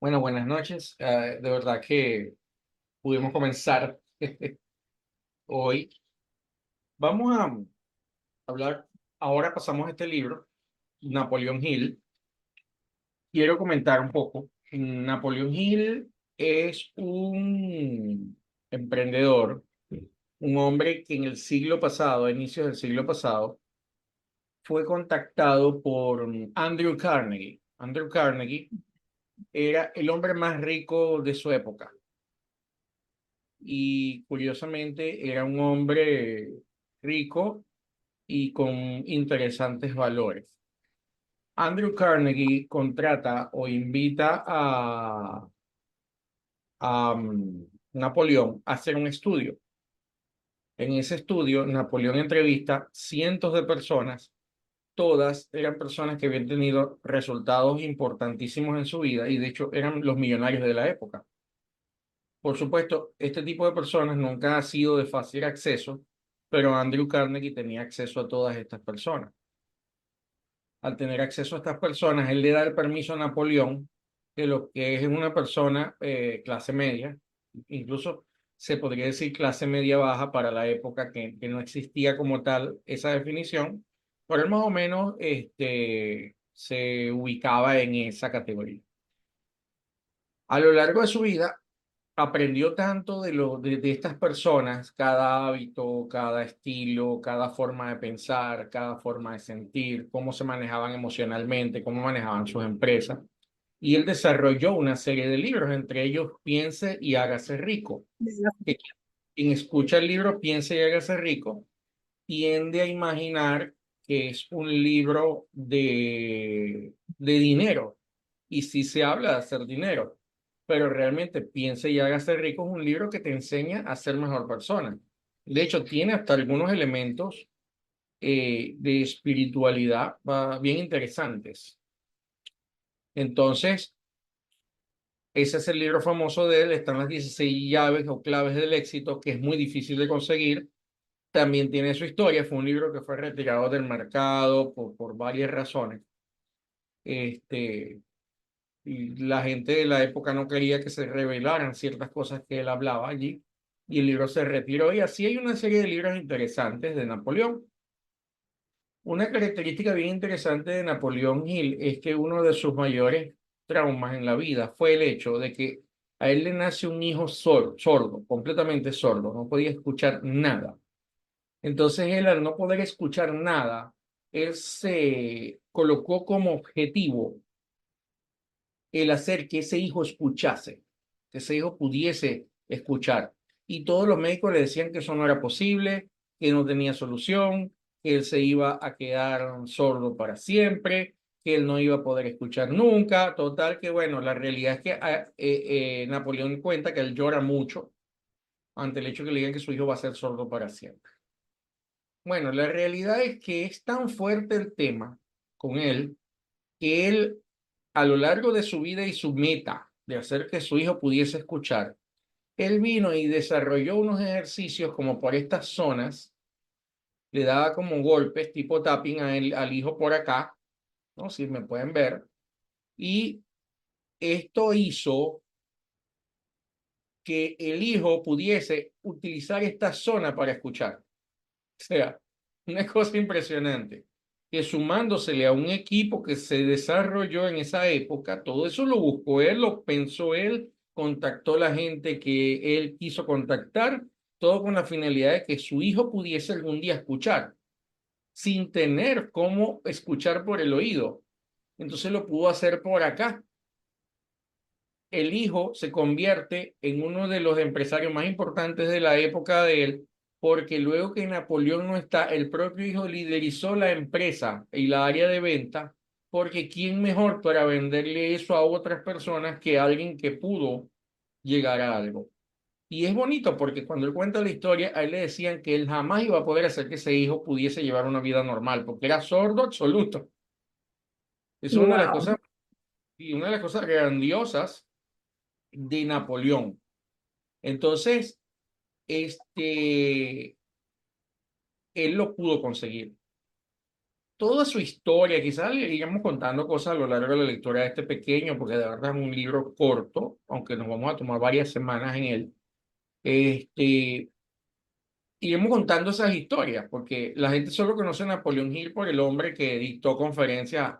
Bueno, buenas noches. De verdad que pudimos comenzar hoy. Vamos a hablar, ahora pasamos a este libro, Napoleón Hill. Quiero comentar un poco. Napoleón Hill es un emprendedor, un hombre que en el siglo pasado, a inicios del siglo pasado, fue contactado por Andrew Carnegie. Andrew Carnegie era el hombre más rico de su época. Y curiosamente era un hombre rico y con interesantes valores. Andrew Carnegie contrata o invita a Napoleón a hacer un estudio. En ese estudio, Napoleón entrevista cientos de personas, todas eran personas que habían tenido resultados importantísimos en su vida y de hecho eran los millonarios de la época. Por supuesto, este tipo de personas nunca ha sido de fácil acceso, pero Andrew Carnegie tenía acceso a todas estas personas. Al tener acceso a estas personas, él le da el permiso a Napoleón, que lo que es una persona clase media, incluso se podría decir clase media baja para la época que no existía como tal esa definición, pero él más o menos se ubicaba en esa categoría. A lo largo de su vida, aprendió tanto de estas personas, cada hábito, cada estilo, cada forma de pensar, cada forma de sentir, cómo se manejaban emocionalmente, cómo manejaban sus empresas. Y él desarrolló una serie de libros, entre ellos Piense y hágase rico. Que quien escucha el libro Piense y hágase rico tiende a imaginar que es un libro de dinero. Y sí se habla de hacer dinero, pero realmente Piense y hágase rico es un libro que te enseña a ser mejor persona. De hecho, tiene hasta algunos elementos de espiritualidad bien interesantes. Entonces, ese es el libro famoso de él. Están las 16 llaves o claves del éxito, que es muy difícil de conseguir. También tiene su historia. Fue un libro que fue retirado del mercado por varias razones. Este, y la gente de la época no quería que se revelaran ciertas cosas que él hablaba allí. Y el libro se retiró. Y así hay una serie de libros interesantes de Napoleón. Una característica bien interesante de Napoleón Hill es que uno de sus mayores traumas en la vida fue el hecho de que a él le nace un hijo sordo, completamente sordo, no podía escuchar nada. Entonces él, al no poder escuchar nada, él se colocó como objetivo el hacer que ese hijo escuchase, que ese hijo pudiese escuchar. Y todos los médicos le decían que eso no era posible, que no tenía solución, que él se iba a quedar sordo para siempre, que él no iba a poder escuchar nunca. Total que, bueno, la realidad es que Napoleón cuenta que él llora mucho ante el hecho que le digan que su hijo va a ser sordo para siempre. Bueno, la realidad es que es tan fuerte el tema con él que él, a lo largo de su vida y su meta de hacer que su hijo pudiese escuchar, él vino y desarrolló unos ejercicios como por estas zonas, le daba como golpes tipo tapping al hijo por acá, ¿no? Si me pueden ver. Y esto hizo que el hijo pudiese utilizar esta zona para escuchar. O sea, una cosa impresionante, que sumándosele a un equipo que se desarrolló en esa época, todo eso lo buscó él, lo pensó él, contactó a la gente que él quiso contactar, todo con la finalidad de que su hijo pudiese algún día escuchar, sin tener cómo escuchar por el oído. Entonces lo pudo hacer por acá. El hijo se convierte en uno de los empresarios más importantes de la época de él, porque luego que Napoleón no está, el propio hijo liderizó la empresa y la área de venta, porque ¿quién mejor para venderle eso a otras personas que alguien que pudo llegar a algo? Y es bonito porque cuando él cuenta la historia, a él le decían que él jamás iba a poder hacer que ese hijo pudiese llevar una vida normal, porque era sordo absoluto. Eso es una de las Wow. cosas, y una de las cosas grandiosas de Napoleón. Entonces, este, él lo pudo conseguir. toda su historia, quizás le iríamos contando cosas a lo largo de la lectura de este pequeño, porque de verdad es un libro corto, aunque nos vamos a tomar varias semanas en él. Este, Iremos contando esas historias, porque la gente solo conoce a Napoleón Hill por el hombre que dictó conferencias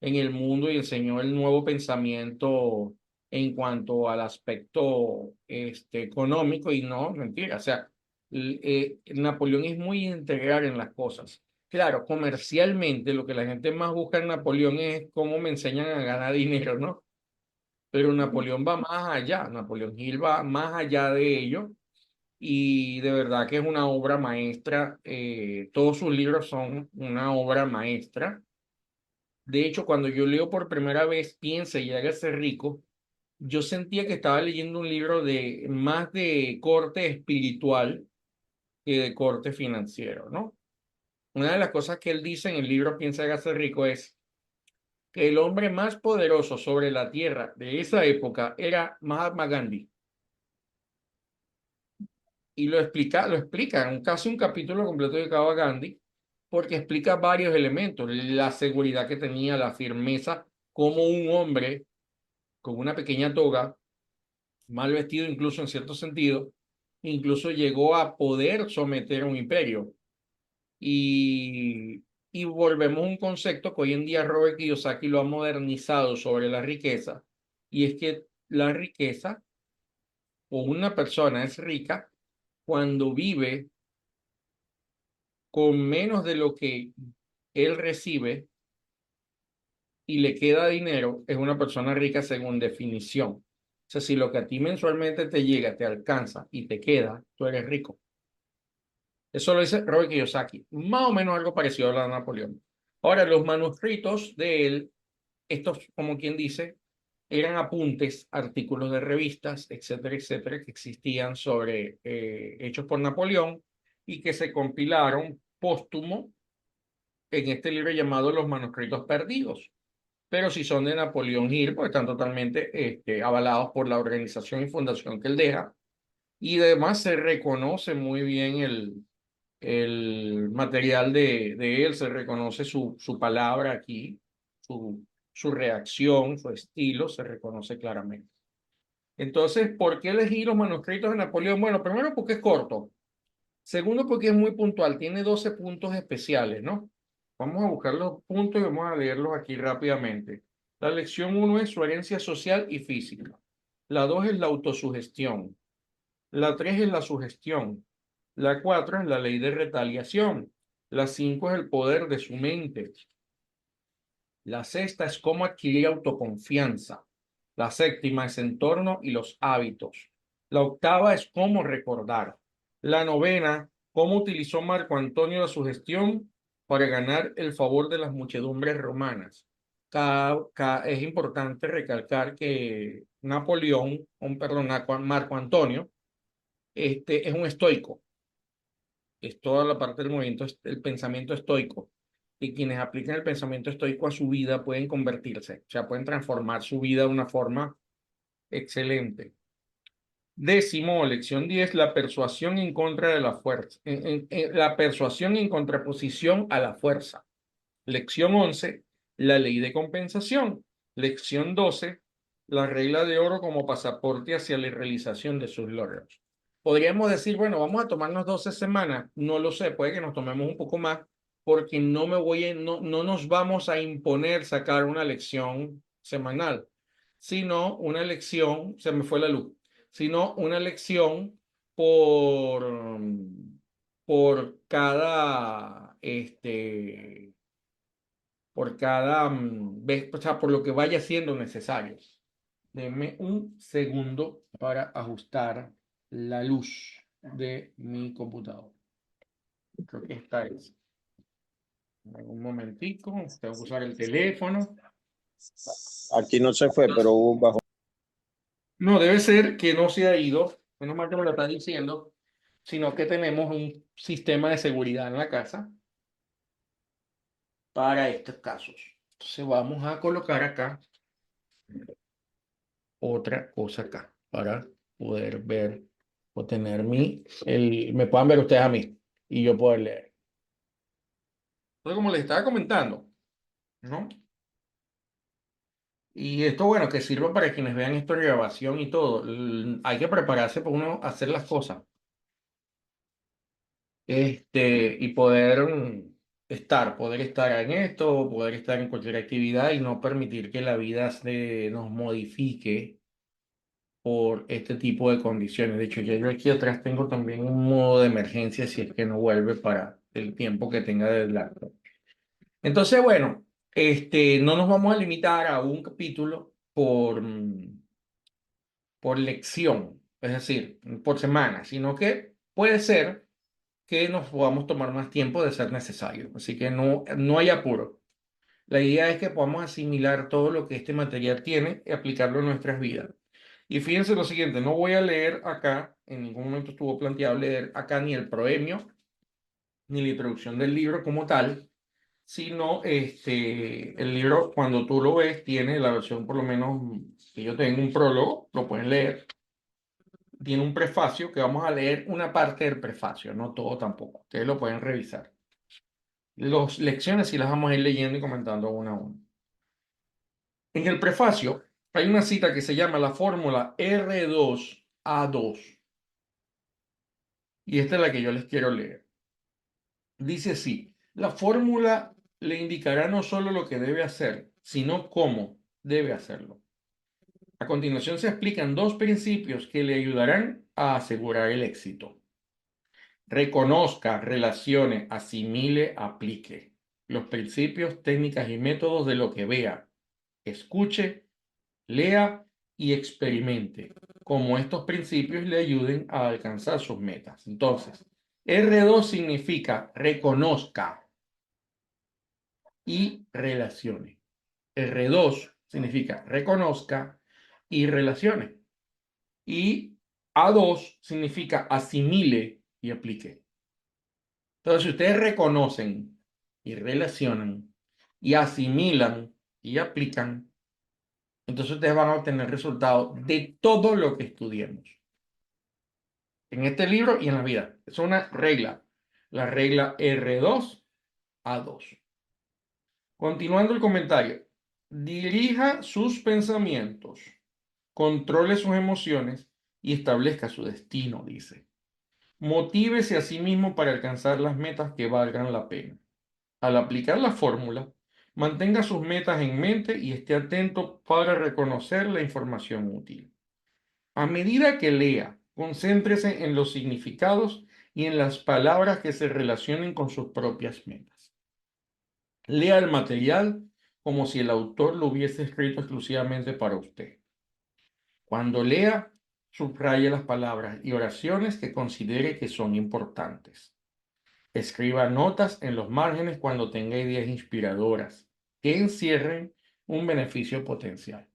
en el mundo y enseñó el nuevo pensamiento en cuanto al aspecto económico, y no, mentira, o sea, Napoleón es muy integral en las cosas. Claro, comercialmente lo que la gente más busca en Napoleón es cómo me enseñan a ganar dinero, ¿no? Pero Napoleón va más allá, Napoleón Hill va más allá de ello, y de verdad que es una obra maestra. Todos sus libros son una obra maestra. De hecho, cuando yo leo por primera vez Piense y hágase rico, yo sentía que estaba leyendo un libro de más de corte espiritual que de corte financiero, ¿no? Una de las cosas que él dice en el libro Piense y hágase rico es que el hombre más poderoso sobre la tierra de esa época era Mahatma Gandhi. Y lo explica en casi un capítulo completo dedicado a Gandhi, porque explica varios elementos: la seguridad que tenía, la firmeza, como un hombre con una pequeña toga, mal vestido incluso en cierto sentido, incluso llegó a poder someter un imperio. Y, y volvemos a un concepto que hoy en día Robert Kiyosaki lo ha modernizado sobre la riqueza, y es que la riqueza, o una persona es rica cuando vive con menos de lo que él recibe y le queda dinero. Es una persona rica según definición. O sea, si lo que a ti mensualmente te llega, te alcanza y te queda, tú eres rico. Eso lo dice Robert Kiyosaki, más o menos algo parecido a la de Napoleón. Ahora, los manuscritos de él, estos, como quien dice, eran apuntes, artículos de revistas, etcétera, etcétera, que existían sobre hechos por Napoleón y que se compilaron póstumo en este libro llamado Los Manuscritos Perdidos. Pero si son de Napoleón Hill, pues están totalmente avalados por la organización y fundación que él deja. Y además se reconoce muy bien el material de él, se reconoce su palabra aquí, su reacción, su estilo, se reconoce claramente. Entonces, ¿por qué elegí los manuscritos de Napoleón? Bueno, primero porque es corto. Segundo, porque es muy puntual, tiene 12 puntos especiales, ¿no? Vamos a buscar los puntos y vamos a leerlos aquí rápidamente. La lección 1 es su herencia social y física. La 2 es la autosugestión. La 3 es la sugestión. La 4 es la ley de retaliación. La 5 es el poder de su mente. La sexta es cómo adquirir autoconfianza. La séptima es entorno y los hábitos. La octava es cómo recordar. La novena, cómo utilizó Marco Antonio la sugestión para ganar el favor de las muchedumbres romanas. Es importante recalcar que Napoleón, perdón, Marco Antonio, es un estoico. Es toda la parte del movimiento, el pensamiento estoico. Y quienes aplican el pensamiento estoico a su vida pueden convertirse, o sea, pueden transformar su vida de una forma excelente. Décimo, lección 10, la persuasión en contra de la fuerza, la persuasión en contraposición a la fuerza. Lección 11, la ley de compensación. Lección 12, la regla de oro como pasaporte hacia la realización de sus logros. Podríamos decir, bueno, vamos a tomarnos 12 semanas. No lo sé, puede que nos tomemos un poco más, porque no nos vamos a imponer sacar una lección semanal, sino una lección, se me fue la luz, sino una lección por, por cada, vez, o sea, por lo que vaya siendo necesario. Denme un segundo para ajustar la luz de mi computador. Creo que esta es. Un momentico, tengo que usar el teléfono. Aquí no se fue, pero hubo un bajón. No, debe ser que no se ha ido, menos mal que me lo está diciendo, sino que tenemos un sistema de seguridad en la casa para estos casos. Entonces vamos a colocar acá otra cosa acá para poder ver o tener me puedan ver ustedes a mí y yo poder leer. Entonces, como les estaba comentando, ¿no? Y esto, bueno, que sirva para quienes vean esta grabación y todo. Hay que prepararse para uno hacer las cosas. Y poder poder estar en esto, poder estar en cualquier actividad y no permitir que la vida nos modifique por este tipo de condiciones. De hecho, yo aquí atrás tengo también un modo de emergencia si es que no vuelve para el tiempo que tenga de largo. Entonces, bueno, no nos vamos a limitar a un capítulo por lección, es decir, por semana, sino que puede ser que nos podamos tomar más tiempo de ser necesario. Así que no hay apuro. La idea es que podamos asimilar todo lo que este material tiene y aplicarlo en nuestras vidas. Y fíjense lo siguiente, no voy a leer acá, en ningún momento estuvo planteado leer acá ni el proemio, ni la introducción del libro como tal, sino el libro, cuando tú lo ves, tiene la versión por lo menos que yo tengo un prólogo, lo pueden leer, tiene un prefacio que vamos a leer una parte del prefacio, no todo tampoco, ustedes lo pueden revisar. Las lecciones sí las vamos a ir leyendo y comentando una a una. En el prefacio hay una cita que se llama la fórmula R2A2 y esta es la que yo les quiero leer. Dice así, la fórmula le indicará no solo lo que debe hacer, sino cómo debe hacerlo. A continuación se explican dos principios que le ayudarán a asegurar el éxito. Reconozca, relacione, asimile, aplique los principios, técnicas y métodos de lo que vea, escuche, lea y experimente, como estos principios le ayuden a alcanzar sus metas. Entonces, R2 significa reconozca y relacione. R2 significa reconozca y relacione. Y A2 significa asimile y aplique. Entonces, si ustedes reconocen y relacionan y asimilan y aplican, entonces ustedes van a obtener resultados de todo lo que estudiemos en este libro y en la vida. Es una regla, la regla R2A2. Continuando el comentario, dirija sus pensamientos, controle sus emociones y establezca su destino, dice. Motívese a sí mismo para alcanzar las metas que valgan la pena. Al aplicar la fórmula, mantenga sus metas en mente y esté atento para reconocer la información útil. A medida que lea, concéntrese en los significados y en las palabras que se relacionen con sus propias metas. Lea el material como si el autor lo hubiese escrito exclusivamente para usted. Cuando lea, subraye las palabras y oraciones que considere que son importantes. Escriba notas en los márgenes cuando tenga ideas inspiradoras que encierren un beneficio potencial.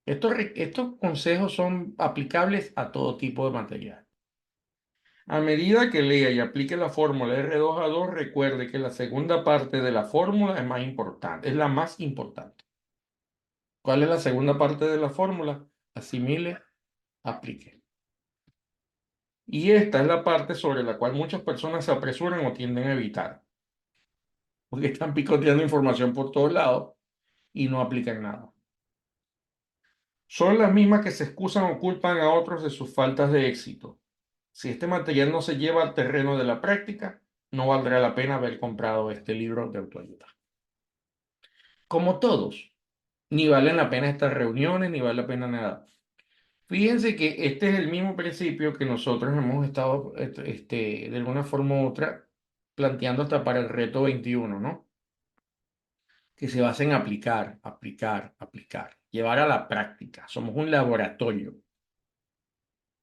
Estos consejos son aplicables a todo tipo de material. A medida que lea y aplique la fórmula R2A2, recuerde que la segunda parte de la fórmula es más importante, es la más importante. ¿Cuál es la segunda parte de la fórmula? Asimile, aplique. Y esta es la parte sobre la cual muchas personas se apresuran o tienden a evitar, porque están picoteando información por todos lados y no aplican nada. Son las mismas que se excusan o culpan a otros de sus faltas de éxito. Si este material no se lleva al terreno de la práctica, no valdrá la pena haber comprado este libro de autoayuda. Como todos, ni valen la pena estas reuniones, ni vale la pena nada. Fíjense que este es el mismo principio que nosotros hemos estado, de alguna forma u otra, planteando hasta para el reto 21, ¿no? Que se basa en aplicar, aplicar, aplicar, llevar a la práctica. Somos un laboratorio.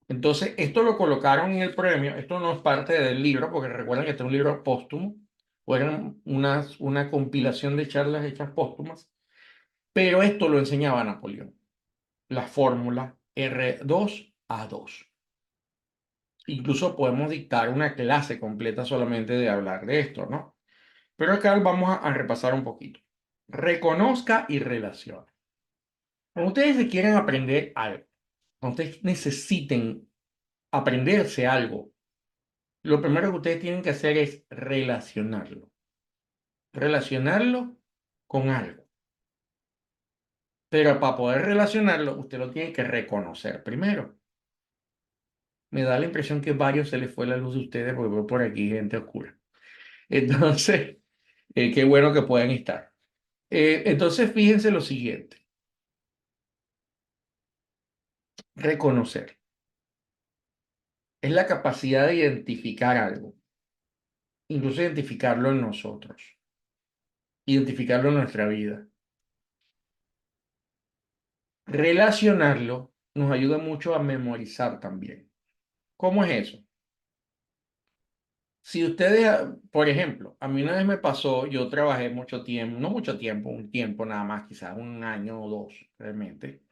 Entonces, esto lo colocaron en el premio, esto no es parte del libro, porque recuerden que este es un libro póstumo, fueron una compilación de charlas hechas póstumas, pero esto lo enseñaba Napoleón, la fórmula R2A2. Incluso podemos dictar una clase completa solamente de hablar de esto, ¿no? Pero acá vamos a repasar un poquito. Reconozca y relacione. Cuando ustedes se quieren aprender algo, cuando ustedes necesiten aprenderse algo, lo primero que ustedes tienen que hacer es relacionarlo. relacionarlo con algo. Pero para poder relacionarlo, usted lo tiene que reconocer primero. Me da la impresión que varios se les fue la luz de ustedes porque veo por aquí gente oscura. Entonces, qué bueno que puedan estar. Entonces, fíjense lo siguiente, reconocer es la capacidad de identificar algo, incluso identificarlo en nosotros, identificarlo en nuestra vida. Relacionarlo nos ayuda mucho a memorizar también. ¿Cómo es eso? Si ustedes, por ejemplo, a mí una vez me pasó, yo trabajé mucho tiempo, no mucho tiempo, un tiempo nada más, quizás un año o dos realmente,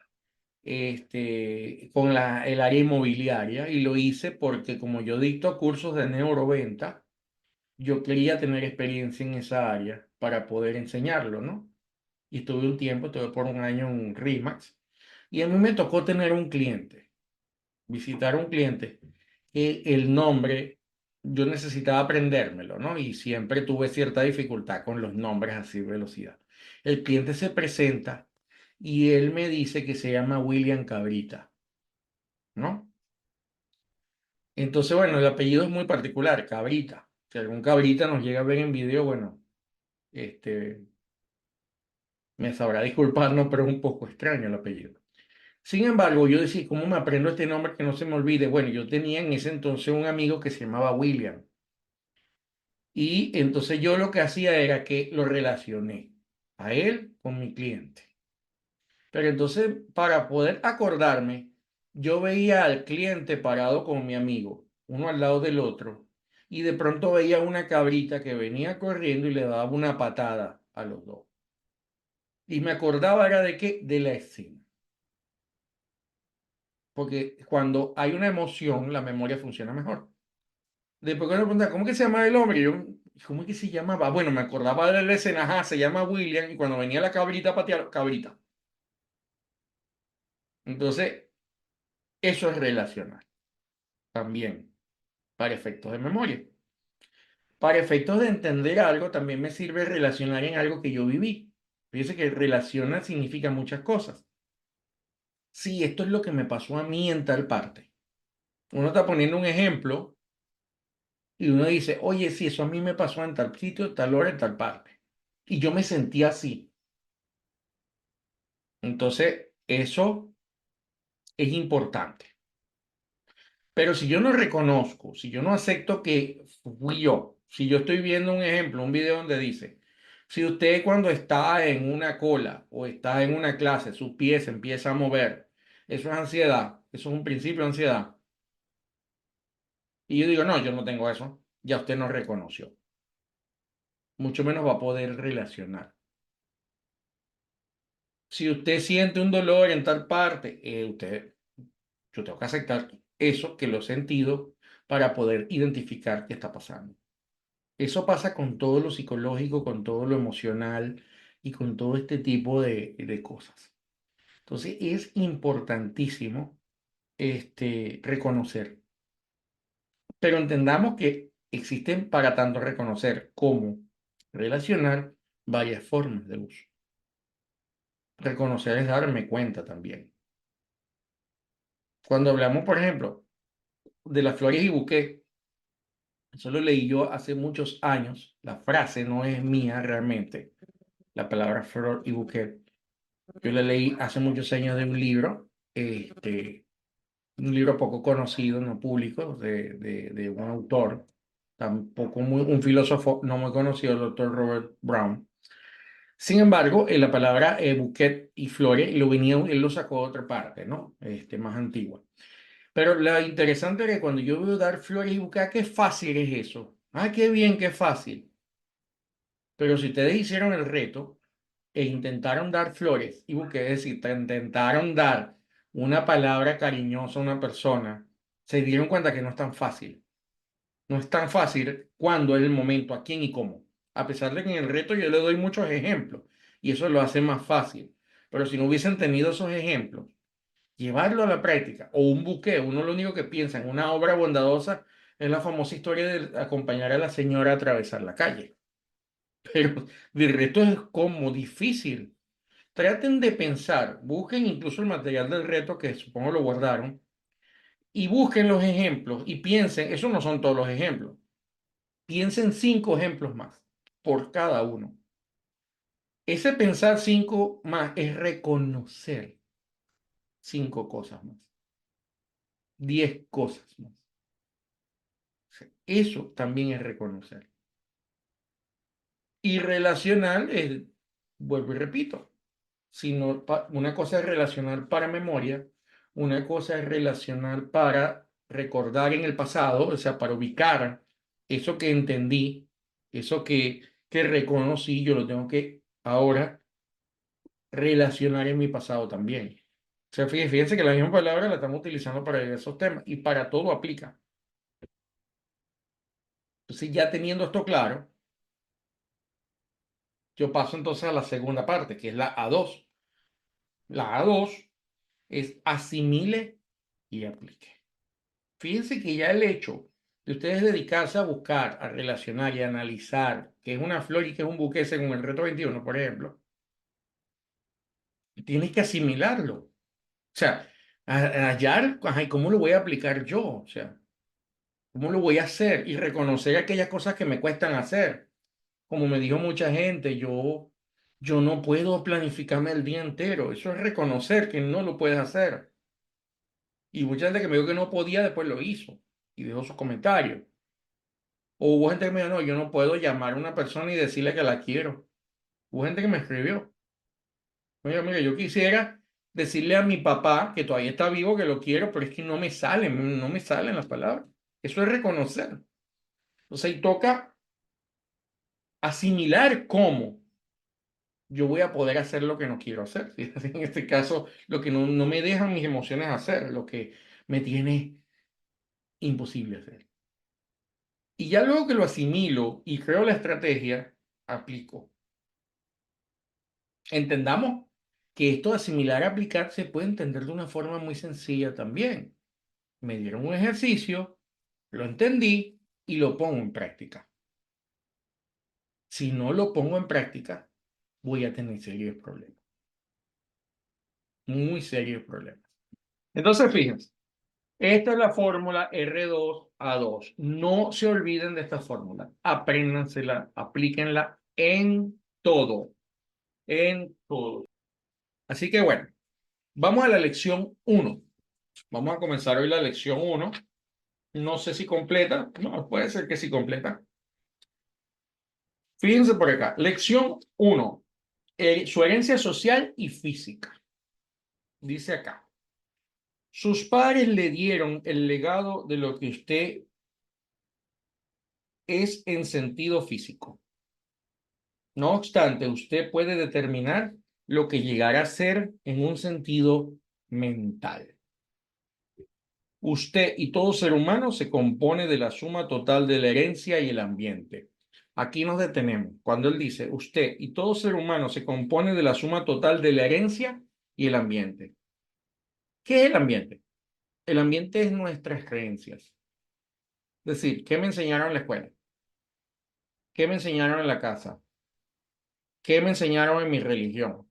con el área inmobiliaria y lo hice porque como yo dicto cursos de neuroventa, yo quería tener experiencia en esa área para poder enseñarlo, ¿no? Y estuve un tiempo, estuve por un año en RIMAX y a mí me tocó tener un cliente, visitar un cliente, que el nombre yo necesitaba aprendérmelo, ¿no? Y siempre tuve cierta dificultad con los nombres así, velocidad. El cliente se presenta y él me dice que se llama William Cabrita, ¿no? Entonces, bueno, el apellido es muy particular, Cabrita. Si algún Cabrita nos llega a ver en video, bueno, este, me sabrá disculpar, no, pero es un poco extraño el apellido. Sin embargo, yo decía, ¿cómo me aprendo este nombre que no se me olvide? Bueno, yo tenía en ese entonces un amigo que se llamaba William. Y entonces yo lo que hacía era que lo relacioné a él con mi cliente. Pero entonces, para poder acordarme, yo veía al cliente parado con mi amigo, uno al lado del otro, y de pronto veía una cabrita que venía corriendo y le daba una patada a los dos. Y me acordaba era de qué, de la escena. Porque cuando hay una emoción, la memoria funciona mejor. Después cuando me preguntan, ¿cómo que se llama el hombre? Yo, ¿cómo es que se llamaba? Bueno, me acordaba de la escena, ajá, se llama William, y cuando venía la cabrita a patear, cabrita. Entonces, eso es relacional también, para efectos de memoria. Para efectos de entender algo, también me sirve relacionar en algo que yo viví. Fíjese que relacionar significa muchas cosas. Sí, esto es lo que me pasó a mí en tal parte. Uno está poniendo un ejemplo y uno dice, oye, sí, eso a mí me pasó en tal sitio, tal hora, en tal parte. Y yo me sentí así. Entonces, eso es importante. Pero si yo no reconozco, si yo no acepto que fui yo, si yo estoy viendo un ejemplo, un video donde dice, si usted cuando está en una cola o está en una clase, su pie se empieza a mover, eso es ansiedad, eso es un principio de ansiedad. Y yo digo, no, yo no tengo eso, ya usted no reconoció, mucho menos va a poder relacionar. Si usted siente un dolor en tal parte, yo tengo que aceptar eso que lo he sentido para poder identificar qué está pasando. Eso pasa con todo lo psicológico, con todo lo emocional y con todo este tipo de cosas. Entonces es importantísimo reconocer, pero entendamos que existen para tanto reconocer como relacionar varias formas de uso. Reconocer es darme cuenta también. Cuando hablamos, por ejemplo, de las flores y buqué, eso lo leí yo hace muchos años. La frase no es mía realmente, la palabra flor y buqué. Yo la leí hace muchos años de un libro poco conocido, no público, de un autor, tampoco un filósofo no muy conocido, el doctor Robert Brown. Sin embargo, la palabra bouquet y flores él lo sacó de otra parte, ¿no? Más antigua. Pero lo interesante es que cuando yo veo dar flores y buquet, qué fácil es eso. Ah, qué bien, qué fácil. Pero si ustedes hicieron el reto e intentaron dar flores y buquet, es decir, te intentaron dar una palabra cariñosa a una persona, se dieron cuenta que no es tan fácil. No es tan fácil cuándo es el momento, a quién y cómo. A pesar de que en el reto yo le doy muchos ejemplos y eso lo hace más fácil. Pero si no hubiesen tenido esos ejemplos, llevarlo a la práctica o un buque, uno lo único que piensa en una obra bondadosa es la famosa historia de acompañar a la señora a atravesar la calle. pero de reto es como difícil. Traten de pensar, busquen incluso el material del reto que supongo lo guardaron y busquen los ejemplos y piensen, esos no son todos los ejemplos, piensen 5 ejemplos más por cada uno. Ese pensar 5 más es reconocer 5 cosas más, 10 cosas más. Eso también es reconocer. Y relacional es, vuelvo y repito, sino una cosa es relacional para memoria, una cosa es relacional para recordar en el pasado, o sea, para ubicar eso que entendí, eso que reconocí, yo lo tengo que ahora relacionar en mi pasado también. O sea, fíjense que la misma palabra la estamos utilizando para esos temas y para todo aplica. Entonces, ya teniendo esto claro, yo paso entonces a la segunda parte, que es la A2. La A2 es asimile y aplique. Fíjense que ya el hecho de ustedes dedicarse a buscar, a relacionar y a analizar qué es una flor y qué es un buque según el reto 21, por ejemplo, tienes que asimilarlo. O sea, hallar, ajá, ¿y cómo lo voy a aplicar yo? O sea, ¿cómo lo voy a hacer? Y reconocer aquellas cosas que me cuestan hacer. Como me dijo mucha gente, yo no puedo planificarme el día entero. Eso es reconocer que no lo puedes hacer. Y mucha gente que me dijo que no podía, después lo hizo y dejó sus comentarios. O hubo gente que me dijo, no, yo no puedo llamar a una persona y decirle que la quiero. Hubo gente que me escribió. Oye, mira, yo quisiera decirle a mi papá que todavía está vivo, que lo quiero, pero es que no me salen las palabras. Eso es reconocer. O sea, y toca asimilar cómo yo voy a poder hacer lo que no quiero hacer. ¿Sí? En este caso, lo que no me dejan mis emociones hacer, lo que me tiene imposible hacer. Y ya luego que lo asimilo y creo la estrategia, aplico. Entendamos que esto de asimilar a aplicar se puede entender de una forma muy sencilla también. Me dieron un ejercicio, lo entendí y lo pongo en práctica. Si no lo pongo en práctica, voy a tener serios problemas, muy serios problemas. Entonces, fíjense, esta es la fórmula R2A2. No se olviden de esta fórmula, apréndansela, aplíquenla en todo. Así que bueno, vamos a la lección 1. Vamos a comenzar hoy la lección 1. No sé si completa. No, puede ser que sí completa. Fíjense por acá. Lección 1. Su herencia social y física. Dice acá. Sus padres le dieron el legado de lo que usted es en sentido físico. No obstante, usted puede determinar lo que llegará a ser en un sentido mental. Usted y todo ser humano se compone de la suma total de la herencia y el ambiente. Aquí nos detenemos. Cuando él dice, usted y todo ser humano se compone de la suma total de la herencia y el ambiente. ¿Qué es el ambiente? El ambiente es nuestras creencias. Es decir, ¿qué me enseñaron en la escuela? ¿Qué me enseñaron en la casa? ¿Qué me enseñaron en mi religión?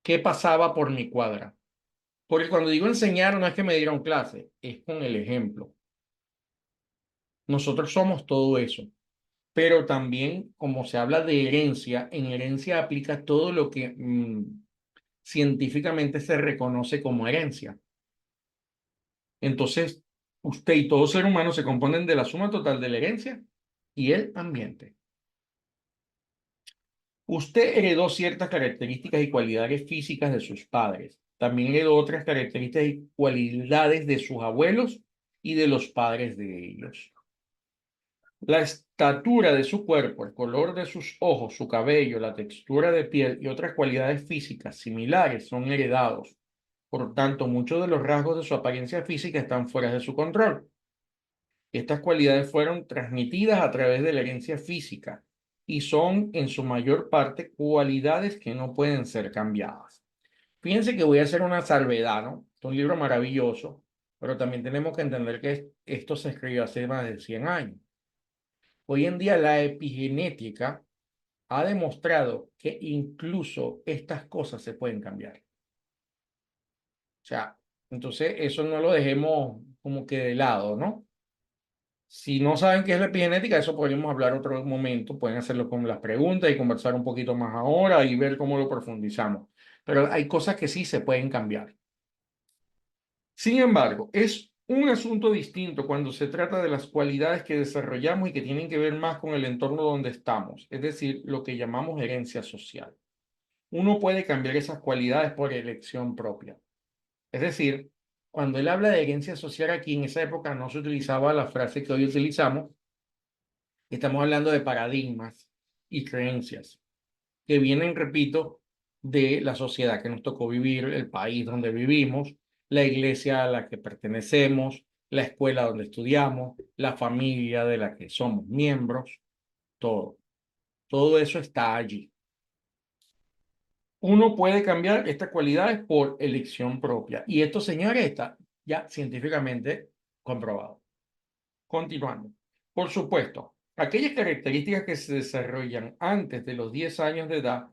¿Qué pasaba por mi cuadra? Porque cuando digo enseñar no es que me dieron clase, es con el ejemplo. Nosotros somos todo eso. Pero también, como se habla de herencia, en herencia aplica todo lo que científicamente se reconoce como herencia. Entonces, usted y todo ser humano se componen de la suma total de la herencia y el ambiente. Usted heredó ciertas características y cualidades físicas de sus padres. También heredó otras características y cualidades de sus abuelos y de los padres de ellos. La estatura de su cuerpo, el color de sus ojos, su cabello, la textura de piel y otras cualidades físicas similares son heredados. Por tanto, muchos de los rasgos de su apariencia física están fuera de su control. Estas cualidades fueron transmitidas a través de la herencia física y son en su mayor parte cualidades que no pueden ser cambiadas. Fíjense que voy a hacer una salvedad, ¿no? Es un libro maravilloso, pero también tenemos que entender que esto se escribió hace más de 100 años. Hoy en día la epigenética ha demostrado que incluso estas cosas se pueden cambiar. O sea, entonces eso no lo dejemos como que de lado, ¿no? Si no saben qué es la epigenética, eso podríamos hablar otro momento. Pueden hacerlo con las preguntas y conversar un poquito más ahora y ver cómo lo profundizamos. Pero hay cosas que sí se pueden cambiar. Sin embargo, es un asunto distinto cuando se trata de las cualidades que desarrollamos y que tienen que ver más con el entorno donde estamos, es decir, lo que llamamos herencia social. Uno puede cambiar esas cualidades por elección propia. Es decir, cuando él habla de herencia social aquí, en esa época no se utilizaba la frase que hoy utilizamos. Estamos hablando de paradigmas y creencias que vienen, repito, de la sociedad que nos tocó vivir, el país donde vivimos, la iglesia a la que pertenecemos, la escuela donde estudiamos, la familia de la que somos miembros, todo. Todo eso está allí. Uno puede cambiar estas cualidades por elección propia. Y esto, señores, está ya científicamente comprobado. Continuando. Por supuesto, aquellas características que se desarrollan antes de los 10 años de edad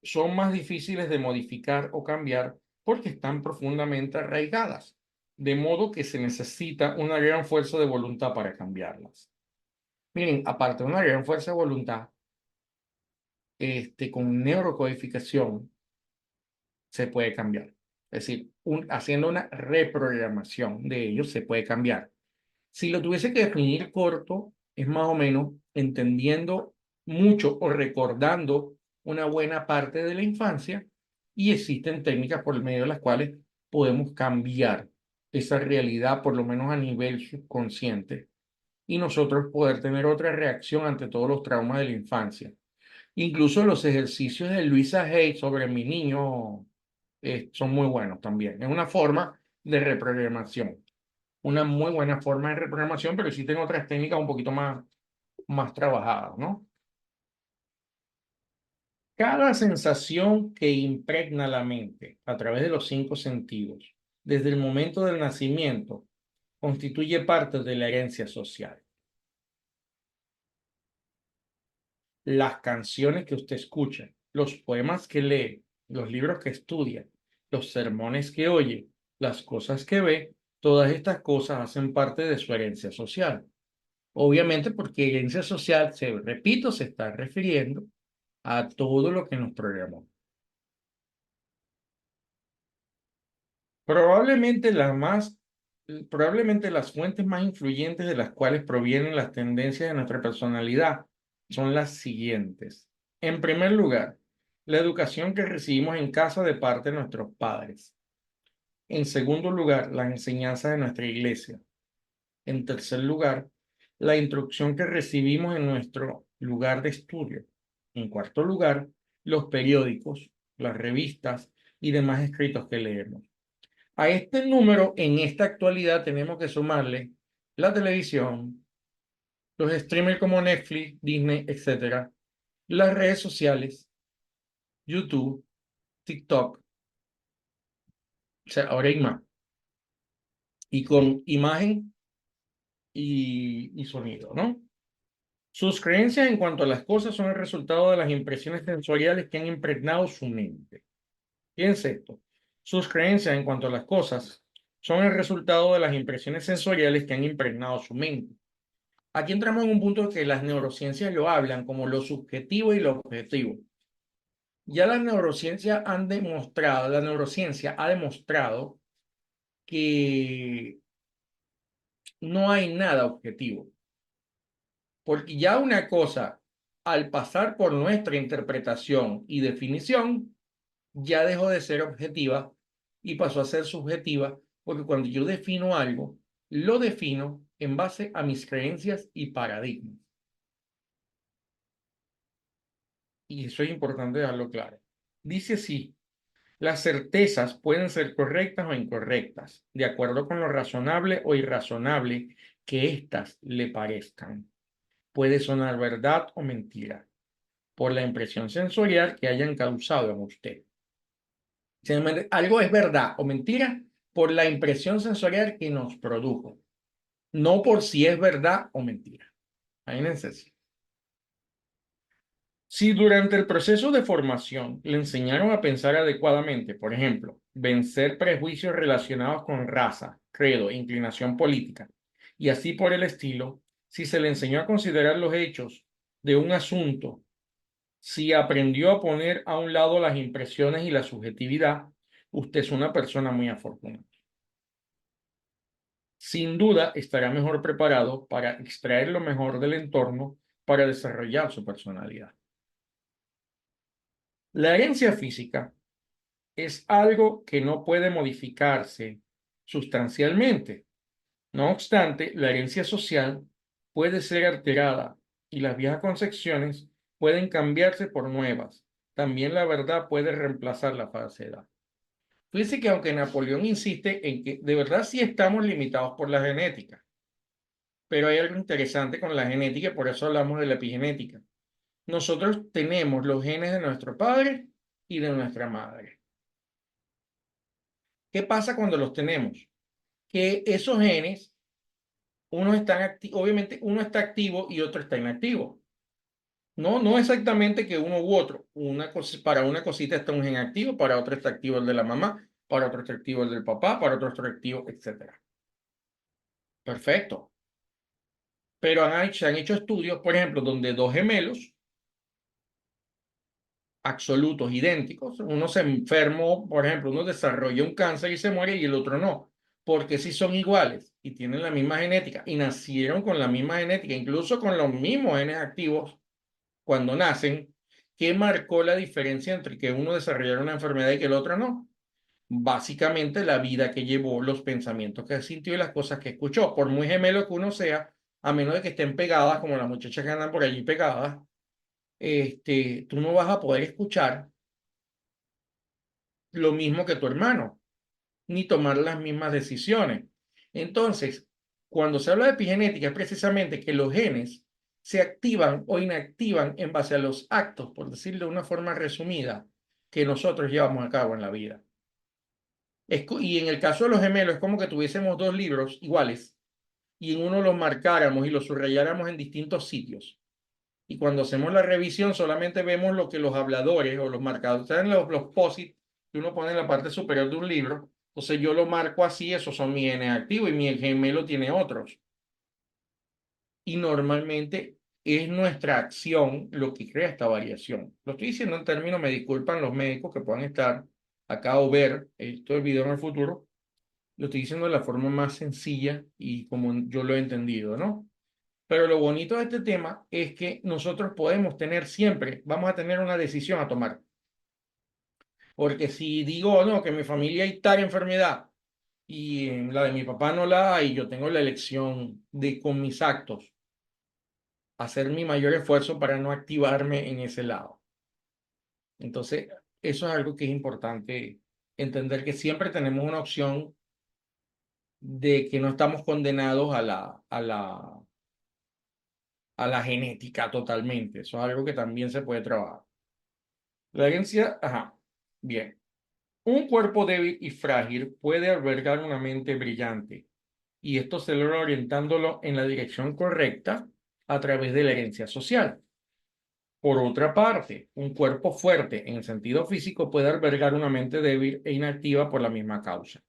son más difíciles de modificar o cambiar porque están profundamente arraigadas, de modo que se necesita una gran fuerza de voluntad para cambiarlas. Miren, aparte de una gran fuerza de voluntad, con neurocodificación se puede cambiar. Es decir, haciendo una reprogramación de ellos se puede cambiar. Si lo tuviese que definir corto, es más o menos entendiendo mucho o recordando una buena parte de la infancia y existen técnicas por medio de las cuales podemos cambiar esa realidad, por lo menos a nivel subconsciente, y nosotros poder tener otra reacción ante todos los traumas de la infancia. Incluso los ejercicios de Luisa Hay sobre mi niño son muy buenos también. Es una forma de reprogramación, una muy buena forma de reprogramación, pero existen otras técnicas un poquito más trabajadas, ¿no? Cada sensación que impregna la mente a través de los 5 sentidos, desde el momento del nacimiento, constituye parte de la herencia social. Las canciones que usted escucha, los poemas que lee, los libros que estudia, los sermones que oye, las cosas que ve, todas estas cosas hacen parte de su herencia social. Obviamente porque herencia social, repito, se está refiriendo a todo lo que nos programó. Probablemente probablemente las fuentes más influyentes de las cuales provienen las tendencias de nuestra personalidad son las siguientes. En primer lugar, la educación que recibimos en casa de parte de nuestros padres. En segundo lugar, la enseñanza de nuestra iglesia. En tercer lugar, la instrucción que recibimos en nuestro lugar de estudio. En cuarto lugar, los periódicos, las revistas y demás escritos que leemos. A este número, en esta actualidad, tenemos que sumarle la televisión, los streamers como Netflix, Disney, etcétera, las redes sociales, YouTube, TikTok, o sea, ahora hay más, y con imagen y sonido, ¿no? Sus creencias en cuanto a las cosas son el resultado de las impresiones sensoriales que han impregnado su mente. Fíjense esto. Sus creencias en cuanto a las cosas son el resultado de las impresiones sensoriales que han impregnado su mente. Aquí entramos en un punto que las neurociencias lo hablan como lo subjetivo y lo objetivo. Ya las neurociencias han demostrado, la neurociencia ha demostrado que no hay nada objetivo. Porque ya una cosa, al pasar por nuestra interpretación y definición, ya dejó de ser objetiva y pasó a ser subjetiva, porque cuando yo defino algo, lo defino en base a mis creencias y paradigmas. Y eso es importante dejarlo claro. Dice así, las certezas pueden ser correctas o incorrectas, de acuerdo con lo razonable o irrazonable que éstas le parezcan. Puede sonar verdad o mentira, por la impresión sensorial que hayan causado en usted. Algo es verdad o mentira por la impresión sensorial que nos produjo, no por si es verdad o mentira. Imagínense. Si durante el proceso de formación le enseñaron a pensar adecuadamente, por ejemplo, vencer prejuicios relacionados con raza, credo, inclinación política, y así por el estilo, si se le enseñó a considerar los hechos de un asunto, si aprendió a poner a un lado las impresiones y la subjetividad, usted es una persona muy afortunada. Sin duda estará mejor preparado para extraer lo mejor del entorno para desarrollar su personalidad. La herencia física es algo que no puede modificarse sustancialmente. No obstante, la herencia social puede ser alterada y las viejas concepciones pueden cambiarse por nuevas. También la verdad puede reemplazar la falsedad. Fíjese que aunque Napoleón insiste en que de verdad sí estamos limitados por la genética, pero hay algo interesante con la genética y por eso hablamos de la epigenética. Nosotros tenemos los genes de nuestro padre y de nuestra madre. ¿Qué pasa cuando los tenemos? Que esos genes, unos están activos, obviamente uno está activo y otro está inactivo. No, no exactamente que uno u otro. Para una cosita está un gen activo, para otra está activo el de la mamá, para otro está activo el del papá, para otro está activo, etcétera. Perfecto. Pero se han hecho estudios, por ejemplo, donde dos gemelos absolutos, idénticos, uno se enfermó, por ejemplo, uno desarrolla un cáncer y se muere y el otro no, porque si son iguales y tienen la misma genética y nacieron con la misma genética, incluso con los mismos genes activos cuando nacen, ¿qué marcó la diferencia entre que uno desarrollara una enfermedad y que el otro no? Básicamente la vida que llevó, los pensamientos que sintió y las cosas que escuchó. Por muy gemelo que uno sea, a menos de que estén pegadas, como las muchachas que andan por allí pegadas, tú no vas a poder escuchar lo mismo que tu hermano, ni tomar las mismas decisiones. Entonces, cuando se habla de epigenética, es precisamente que los genes se activan o inactivan en base a los actos, por decirlo de una forma resumida, que nosotros llevamos a cabo en la vida. Y en el caso de los gemelos, es como que tuviésemos dos libros iguales y en uno los marcáramos y los subrayáramos en distintos sitios. Y cuando hacemos la revisión, solamente vemos lo que los habladores o los marcadores, ¿saben los POSIT que uno pone en la parte superior de un libro? Entonces yo lo marco así, esos son mis genes activos y mi gemelo tiene otros. Y normalmente es nuestra acción lo que crea esta variación. Lo estoy diciendo en términos, me disculpan los médicos que puedan estar acá o ver este video en el futuro. Lo estoy diciendo de la forma más sencilla y como yo lo he entendido, ¿no? Pero lo bonito de este tema es que nosotros podemos tener siempre, vamos a tener una decisión a tomar. Porque si digo, no, que en mi familia hay tal enfermedad y en la de mi papá no la hay, yo tengo la elección de con mis actos hacer mi mayor esfuerzo para no activarme en ese lado. Entonces, eso es algo que es importante entender que siempre tenemos una opción de que no estamos condenados a la genética totalmente. Eso es algo que también se puede trabajar. La herencia, ajá, bien. Un cuerpo débil y frágil puede albergar una mente brillante y esto se logra orientándolo en la dirección correcta a través de la herencia social. Por otra parte, un cuerpo fuerte en el sentido físico puede albergar una mente débil e inactiva por la misma causa.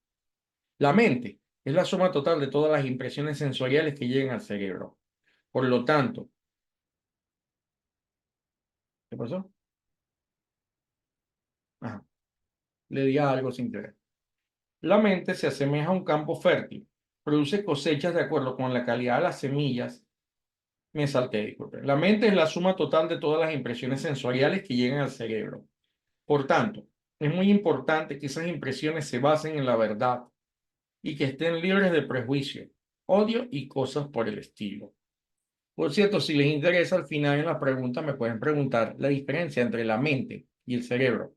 La mente es la suma total de todas las impresiones sensoriales que llegan al cerebro. Por lo tanto, ¿qué pasó? Ajá, le di a algo sin querer. La mente se asemeja a un campo fértil, produce cosechas de acuerdo con la calidad de las semillas. Me salté, disculpe. La mente es la suma total de todas las impresiones sensoriales que llegan al cerebro. Por tanto, es muy importante que esas impresiones se basen en la verdad y que estén libres de prejuicio, odio y cosas por el estilo. Por cierto, si les interesa, al final en la pregunta me pueden preguntar la diferencia entre la mente y el cerebro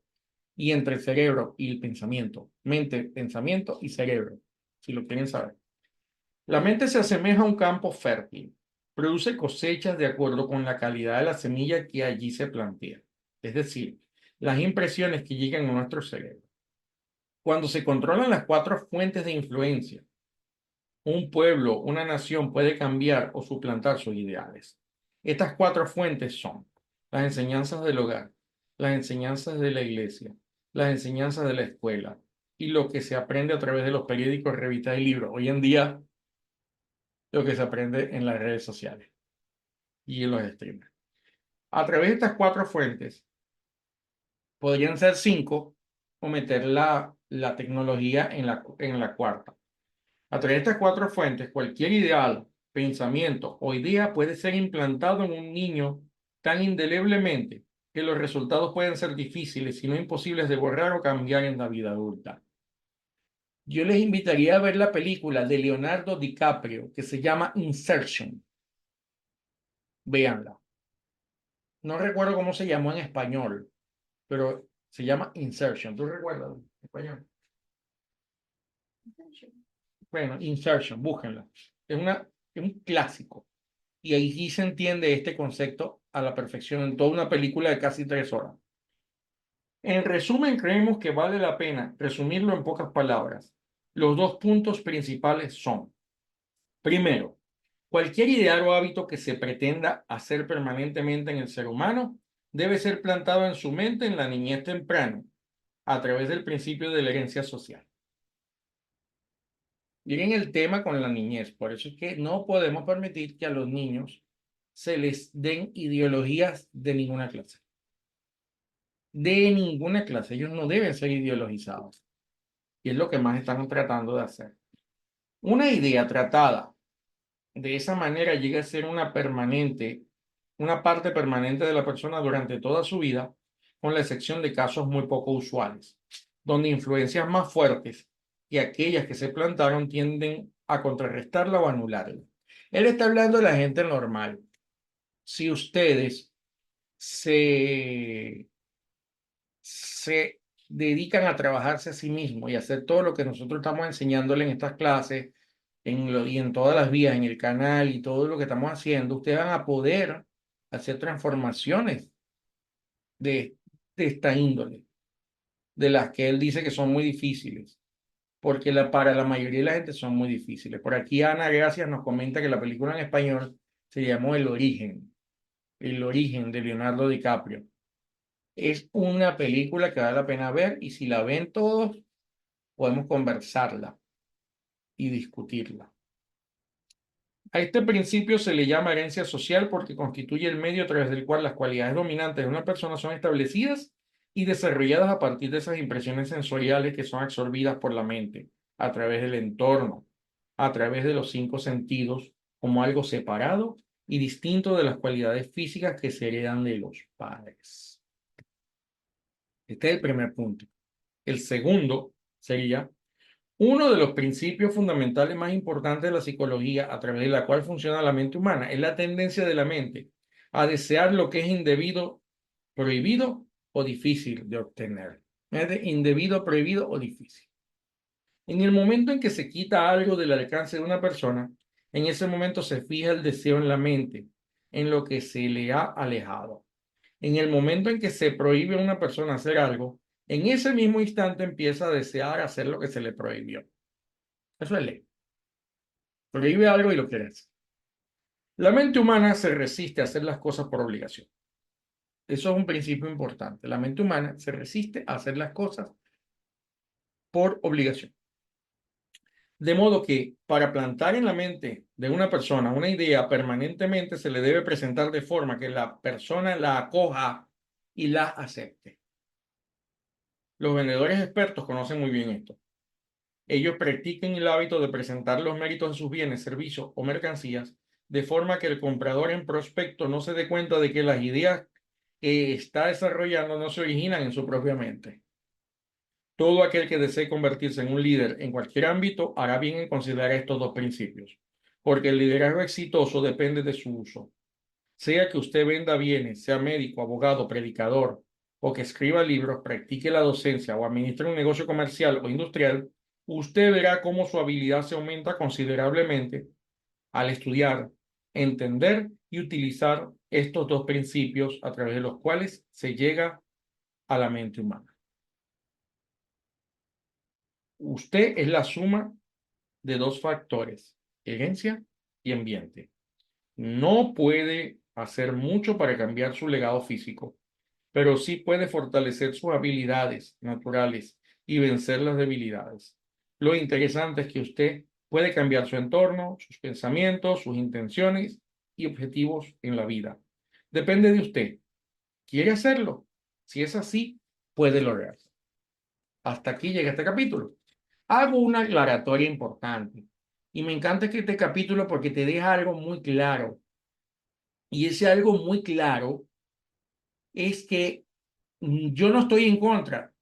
y entre el cerebro y el pensamiento. Mente, pensamiento y cerebro, si lo quieren saber. La mente se asemeja a un campo fértil. Produce cosechas de acuerdo con la calidad de la semilla que allí se plantea. Es decir, las impresiones que llegan a nuestro cerebro. Cuando se controlan las cuatro fuentes de influencia, un pueblo, una nación puede cambiar o suplantar sus ideales. Estas cuatro fuentes son las enseñanzas del hogar, las enseñanzas de la iglesia, las enseñanzas de la escuela y lo que se aprende a través de los periódicos, revistas y libros. Hoy en día, lo que se aprende en las redes sociales y en los streamers. A través de estas cuatro fuentes, podrían ser cinco o meter la tecnología en la cuarta. A través de estas cuatro fuentes, cualquier ideal, pensamiento o idea puede ser implantado en un niño tan indeleblemente que los resultados pueden ser difíciles, si no imposibles de borrar o cambiar en la vida adulta. Yo les invitaría a ver la película de Leonardo DiCaprio que se llama Insertion. Véanla. No recuerdo cómo se llamó en español, pero se llama Insertion. ¿Tú recuerdas en español? Bueno, Insertion, búsquenla. Es un clásico. Y ahí sí se entiende este concepto a la perfección en toda una película de casi 3 horas. En resumen, creemos que vale la pena resumirlo en pocas palabras. Los dos puntos principales son, primero, cualquier ideal o hábito que se pretenda hacer permanentemente en el ser humano debe ser plantado en su mente en la niñez temprana, a través del principio de la herencia social. Miren el tema con la niñez, por eso es que no podemos permitir que a los niños se les den ideologías de ninguna clase. De ninguna clase, ellos no deben ser ideologizados. Y es lo que más están tratando de hacer. Una idea tratada de esa manera llega a ser una parte permanente de la persona durante toda su vida, con la excepción de casos muy poco usuales, donde influencias más fuertes y aquellas que se plantaron tienden a contrarrestarla o anularla. Él está hablando de la gente normal. Si ustedes se dedican a trabajarse a sí mismos y hacer todo lo que nosotros estamos enseñándole en estas clases y en todas las vías, en el canal y todo lo que estamos haciendo, ustedes van a poder hacer transformaciones de, de esta índole, de las que él dice que son muy difíciles, porque para la mayoría de la gente son muy difíciles. Por aquí Ana Gracias nos comenta que la película en español se llamó El origen de Leonardo DiCaprio. Es una película que vale la pena ver y si la ven todos, podemos conversarla y discutirla. A este principio se le llama herencia social porque constituye el medio a través del cual las cualidades dominantes de una persona son establecidas y desarrolladas a partir de esas impresiones sensoriales que son absorbidas por la mente, a través del entorno, a través de los 5 sentidos, como algo separado y distinto de las cualidades físicas que se heredan de los padres. Este es el primer punto. El segundo sería uno de los principios fundamentales más importantes de la psicología, a través de la cual funciona la mente humana, es la tendencia de la mente a desear lo que es indebido, prohibido o difícil de obtener. Es de indebido, prohibido o difícil. En el momento en que se quita algo del alcance de una persona, en ese momento se fija el deseo en la mente, en lo que se le ha alejado. En el momento en que se prohíbe a una persona hacer algo, en ese mismo instante empieza a desear hacer lo que se le prohibió. Eso es ley. Prohíbe algo y lo quiere hacer. La mente humana se resiste a hacer las cosas por obligación. Eso es un principio importante. La mente humana se resiste a hacer las cosas por obligación. De modo que para plantar en la mente de una persona una idea permanentemente se le debe presentar de forma que la persona la acoja y la acepte. Los vendedores expertos conocen muy bien esto. Ellos practican el hábito de presentar los méritos de sus bienes, servicios o mercancías de forma que el comprador en prospecto no se dé cuenta de que las ideas que está desarrollando no se originan en su propia mente. Todo aquel que desee convertirse en un líder en cualquier ámbito hará bien en considerar estos dos principios, porque el liderazgo exitoso depende de su uso. Sea que usted venda bienes, sea médico, abogado, predicador, o que escriba libros, practique la docencia o administre un negocio comercial o industrial, usted verá cómo su habilidad se aumenta considerablemente al estudiar, entender y utilizar estos dos principios a través de los cuales se llega a la mente humana. Usted es la suma de dos factores, herencia y ambiente. No puede hacer mucho para cambiar su legado físico, pero sí puede fortalecer sus habilidades naturales y vencer las debilidades. Lo interesante es que usted puede cambiar su entorno, sus pensamientos, sus intenciones y objetivos en la vida. Depende de usted. ¿Quiere hacerlo? Si es así, puede lograrlo. Hasta aquí llega este capítulo. Hago una aclaratoria importante. Y me encanta que este capítulo porque te deja algo muy claro. Y ese algo muy claro es que yo no estoy en contra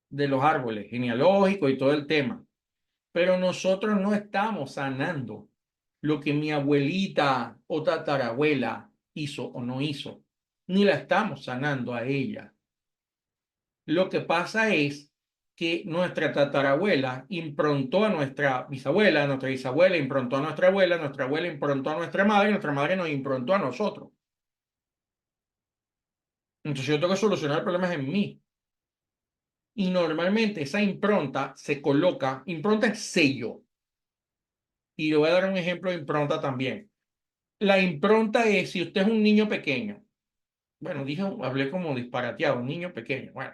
de los árboles genealógicos y todo el tema, pero nosotros no estamos sanando lo que mi abuelita o tatarabuela hizo o no hizo, ni la estamos sanando a ella. Lo que pasa es que nuestra tatarabuela improntó a nuestra bisabuela improntó a nuestra abuela improntó a nuestra madre nos improntó a nosotros. Entonces yo tengo que solucionar problemas en mí. Y normalmente esa impronta se coloca, impronta es sello. Y le voy a dar un ejemplo de impronta también. La impronta es si usted es un niño pequeño. Bueno, hablé como disparateado, un niño pequeño. Bueno,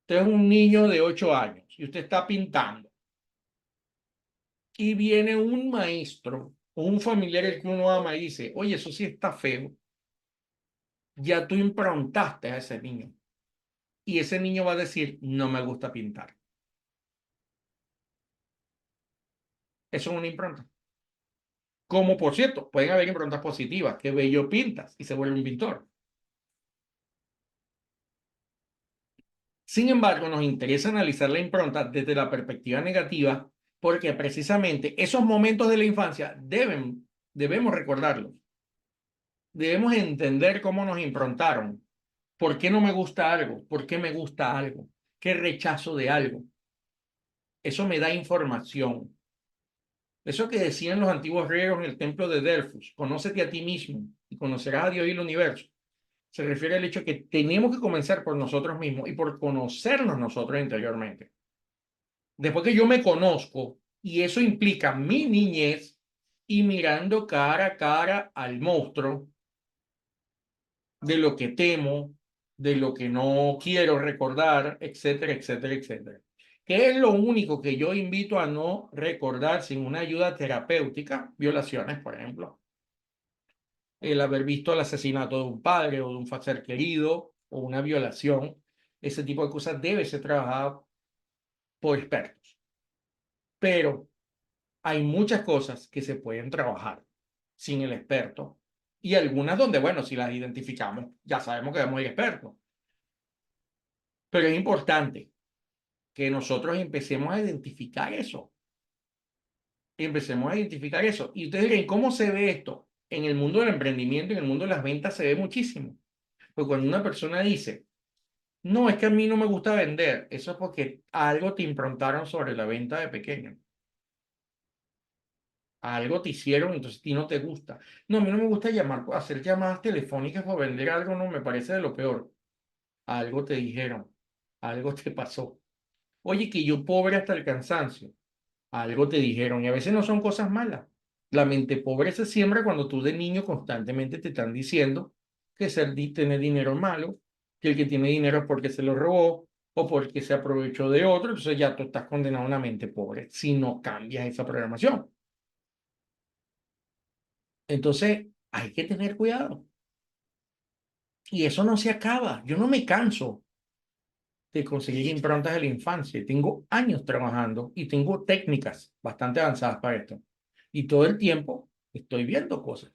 usted es un niño de 8 años y usted está pintando. Y viene un maestro o un familiar el que uno ama y dice, oye, eso sí está feo. Ya tú improntaste a ese niño. Y ese niño va a decir, no me gusta pintar. Eso es una impronta. Como por cierto, pueden haber improntas positivas. Qué bello pintas y se vuelve un pintor. Sin embargo, nos interesa analizar la impronta desde la perspectiva negativa porque precisamente esos momentos de la infancia debemos recordarlos. Debemos entender cómo nos improntaron. ¿Por qué no me gusta algo? ¿Por qué me gusta algo? ¿Qué rechazo de algo? Eso me da información. Eso que decían los antiguos griegos en el templo de Delfos, conócete a ti mismo y conocerás a Dios y el universo. Se refiere al hecho que tenemos que comenzar por nosotros mismos y por conocernos nosotros interiormente. Después que yo me conozco, y eso implica mi niñez, y mirando cara a cara al monstruo de lo que temo, de lo que no quiero recordar, etcétera, etcétera, etcétera. ¿Qué es lo único que yo invito a no recordar sin una ayuda terapéutica? Violaciones, por ejemplo. El haber visto el asesinato de un padre o de un ser querido o una violación. Ese tipo de cosas debe ser trabajado por expertos. Pero hay muchas cosas que se pueden trabajar sin el experto y algunas donde, bueno, si las identificamos, ya sabemos que somos expertos. Pero es importante que nosotros empecemos a identificar eso. Empecemos a identificar eso. Y ustedes dirán, ¿cómo se ve esto? En el mundo del emprendimiento, en el mundo de las ventas se ve muchísimo. Pues cuando una persona dice, no, es que a mí no me gusta vender, eso es porque algo te improntaron sobre la venta de pequeño. Algo te hicieron, entonces a ti no te gusta. No, a mí no me gusta hacer llamadas telefónicas para vender algo, no, me parece de lo peor. Algo te dijeron, algo te pasó. Oye, que yo pobre hasta el cansancio. Algo te dijeron y a veces no son cosas malas. La mente pobre se siembra cuando tú de niño constantemente te están diciendo que tener dinero es malo, que el que tiene dinero es porque se lo robó o porque se aprovechó de otro, entonces ya tú estás condenado a una mente pobre si no cambias esa programación. Entonces hay que tener cuidado y eso no se acaba. Yo no me canso de conseguir improntas de la infancia. Tengo años trabajando y tengo técnicas bastante avanzadas para esto. Y todo el tiempo estoy viendo cosas.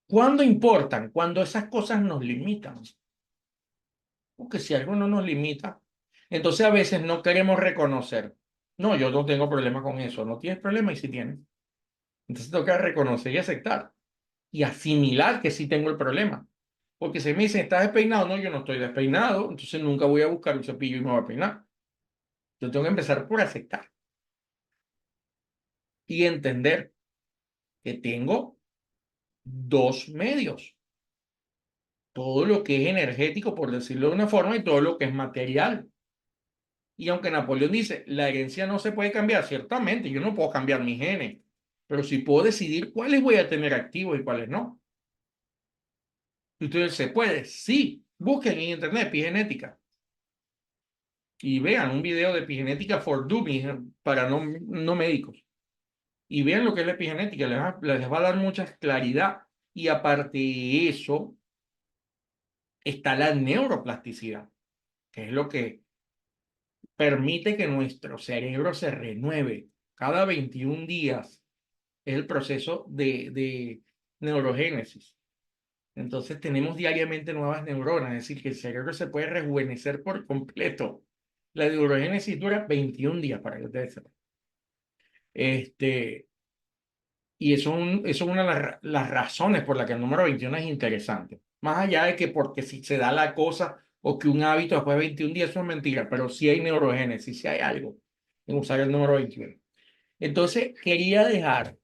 ¿Cuándo importan? Cuando esas cosas nos limitan. Porque si algo no nos limita, entonces a veces no queremos reconocer. No, yo no tengo problema con eso. No tienes problema y sí tienes. Entonces toca reconocer y aceptar y asimilar que sí tengo el problema. Porque si me dicen, ¿estás despeinado? No, yo no estoy despeinado. Entonces nunca voy a buscar un cepillo y me voy a peinar. Yo tengo que empezar por aceptar y entender que tengo dos medios. Todo lo que es energético, por decirlo de una forma, y todo lo que es material. Y aunque Napoleón dice, la herencia no se puede cambiar, ciertamente, yo no puedo cambiar mis genes, pero sí puedo decidir cuáles voy a tener activos y cuáles no. Entonces, ¿se puede? Sí. Busquen en internet epigenética y vean un video de epigenética for dummies para no médicos. Y vean lo que es la epigenética, les va a dar mucha claridad. Y aparte de eso, está la neuroplasticidad, que es lo que permite que nuestro cerebro se renueve. Cada 21 días es el proceso de neurogénesis. Entonces tenemos diariamente nuevas neuronas, es decir, que el cerebro se puede rejuvenecer por completo. La neurogénesis dura 21 días para que ustedes sepan. Este, y eso es una de las razones por las que el número 21 es interesante. Más allá de que porque si se da la cosa o que un hábito después de 21 días, eso es mentira, pero sí hay neurogénesis, sí hay algo en usar el número 21. Entonces, quería dejar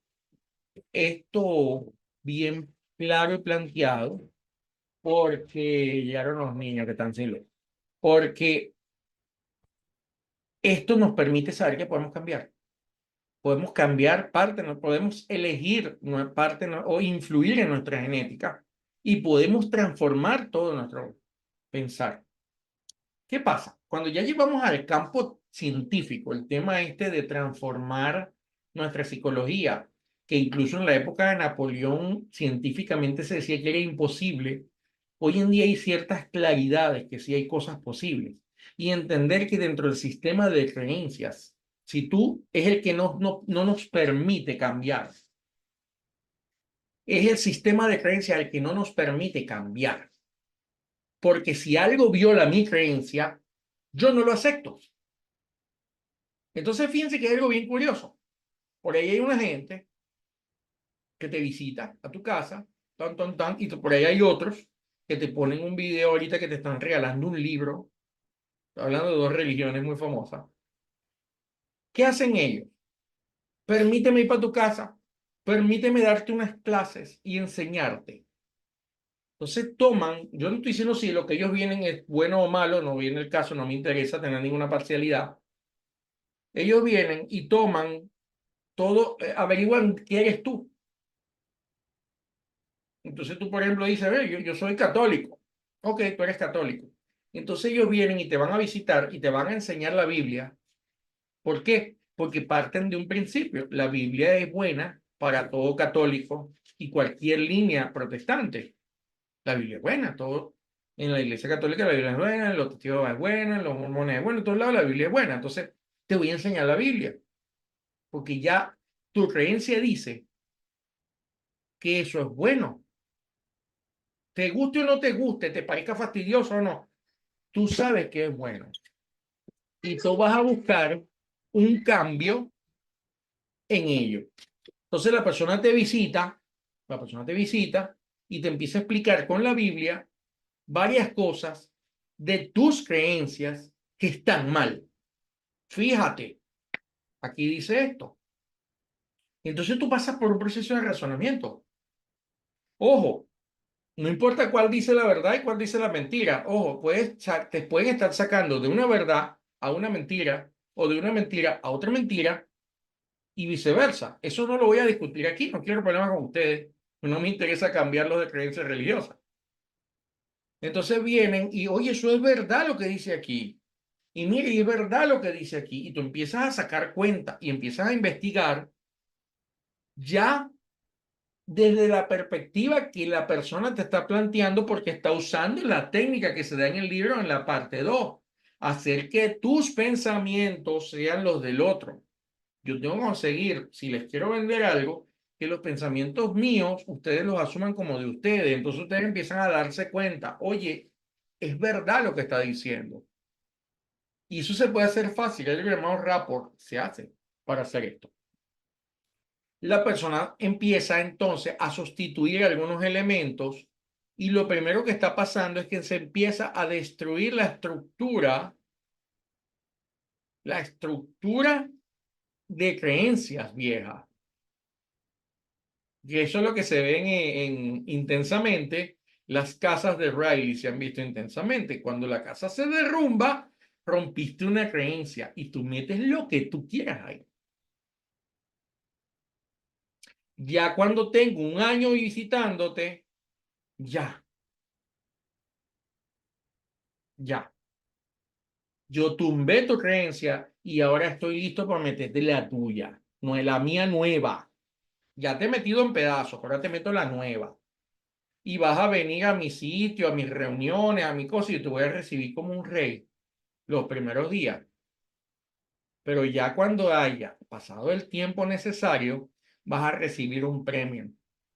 esto bien claro y planteado porque llegaron los niños que están sin luz. Porque esto nos permite saber que podemos cambiar. Podemos cambiar parte, no podemos elegir una parte o influir en nuestra genética y podemos transformar todo nuestro pensar. ¿Qué pasa? Cuando ya llevamos al campo científico el tema este de transformar nuestra psicología, que incluso en la época de Napoleón científicamente se decía que era imposible, hoy en día hay ciertas claridades que sí hay cosas posibles. Y entender que dentro del sistema de creencias, si tú es el que no nos permite cambiar, es el sistema de creencias el que no nos permite cambiar. Porque si algo viola mi creencia, yo no lo acepto. Entonces, fíjense que hay algo bien curioso. Por ahí hay una gente que te visita a tu casa, tan, tan, tan, y por ahí hay otros que te ponen un video ahorita que te están regalando un libro, hablando de dos religiones muy famosas. ¿Qué hacen ellos? Permíteme ir para tu casa, permíteme darte unas clases y enseñarte. Entonces toman, yo no estoy diciendo si lo que ellos vienen es bueno o malo, no viene el caso, no me interesa tener ninguna parcialidad. Ellos vienen y toman todo, averiguan quién eres tú. Entonces tú, por ejemplo, dices, ve, yo soy católico. Ok, tú eres católico. Entonces ellos vienen y te van a visitar y te van a enseñar la Biblia. ¿Por qué? Porque parten de un principio. La Biblia es buena para todo católico y cualquier línea protestante. La Biblia es buena, todo. En la Iglesia Católica la Biblia es buena, en los testigos es buena, en los mormones es buena, en todos lados la Biblia es buena. Entonces te voy a enseñar la Biblia, porque ya tu creencia dice que eso es bueno. Te guste o no te guste, te parezca fastidioso o no, tú sabes que es bueno. Y tú vas a buscar un cambio en ello. Entonces la persona te visita y te empieza a explicar con la Biblia varias cosas de tus creencias que están mal. Fíjate, aquí dice esto. Entonces tú pasas por un proceso de razonamiento. Ojo, no importa cuál dice la verdad y cuál dice la mentira. Ojo, te pueden estar sacando de una verdad a una mentira o de una mentira a otra mentira y viceversa. Eso no lo voy a discutir aquí, no quiero problemas con ustedes. No me interesa cambiarlo de creencia religiosa. Entonces vienen y, oye, eso es verdad lo que dice aquí. Y mire, y es verdad lo que dice aquí. Y tú empiezas a sacar cuenta y empiezas a investigar ya desde la perspectiva que la persona te está planteando porque está usando la técnica que se da en el libro en la parte 2, hacer que tus pensamientos sean los del otro. Yo tengo que conseguir, si les quiero vender algo, que los pensamientos míos ustedes los asuman como de ustedes. Entonces ustedes empiezan a darse cuenta, oye, es verdad lo que está diciendo. Y eso se puede hacer fácil, el llamado rapport se hace para hacer esto. La persona empieza entonces a sustituir algunos elementos y lo primero que está pasando es que se empieza a destruir la estructura de creencias viejas. Y eso es lo que se ve intensamente. Las casas de Riley se han visto intensamente. Cuando la casa se derrumba, rompiste una creencia y tú metes lo que tú quieras ahí. Ya cuando tengo un año visitándote, ya. Ya. Yo tumbé tu creencia y ahora estoy listo para meterte la tuya, no es la mía nueva. Ya te he metido en pedazos, ahora te meto la nueva. Y vas a venir a mi sitio, a mis reuniones, a mi cosa, y te voy a recibir como un rey los primeros días. Pero ya cuando haya pasado el tiempo necesario, vas a recibir un premio.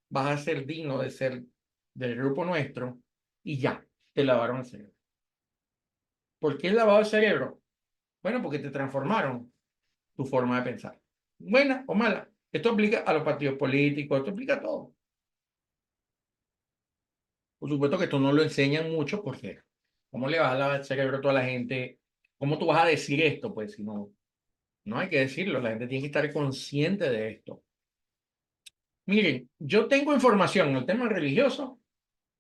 Vas a ser digno de ser del grupo nuestro y ya, te lavaron el cerebro. ¿Por qué el lavado el cerebro? Bueno, porque te transformaron tu forma de pensar. Buena o mala. Esto aplica a los partidos políticos, esto aplica a todo. Por supuesto que esto no lo enseñan mucho porque ¿cómo le vas a lavar el cerebro a toda la gente? ¿Cómo tú vas a decir esto? Pues si no, no hay que decirlo, la gente tiene que estar consciente de esto. Miren, yo tengo información en el tema religioso,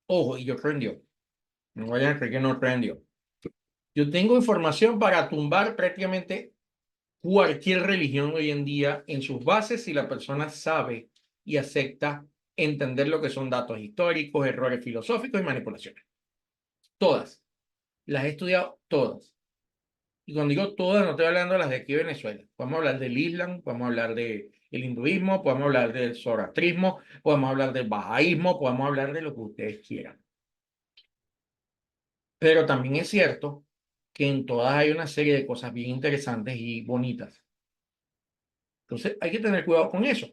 ojo, y yo creo en Dios. No vayan a creer que no creo en Dios. Yo tengo información para tumbar prácticamente cualquier religión hoy en día en sus bases si la persona sabe y acepta entender lo que son datos históricos, errores filosóficos y manipulaciones. Todas. Las he estudiado todas. Y cuando digo todas, no estoy hablando de las de aquí de Venezuela. Podemos hablar del Islam, podemos hablar del hinduismo, podemos hablar del zoroastrismo, podemos hablar del bahaísmo, podemos hablar de lo que ustedes quieran. Pero también es cierto que en todas hay una serie de cosas bien interesantes y bonitas. Entonces hay que tener cuidado con eso.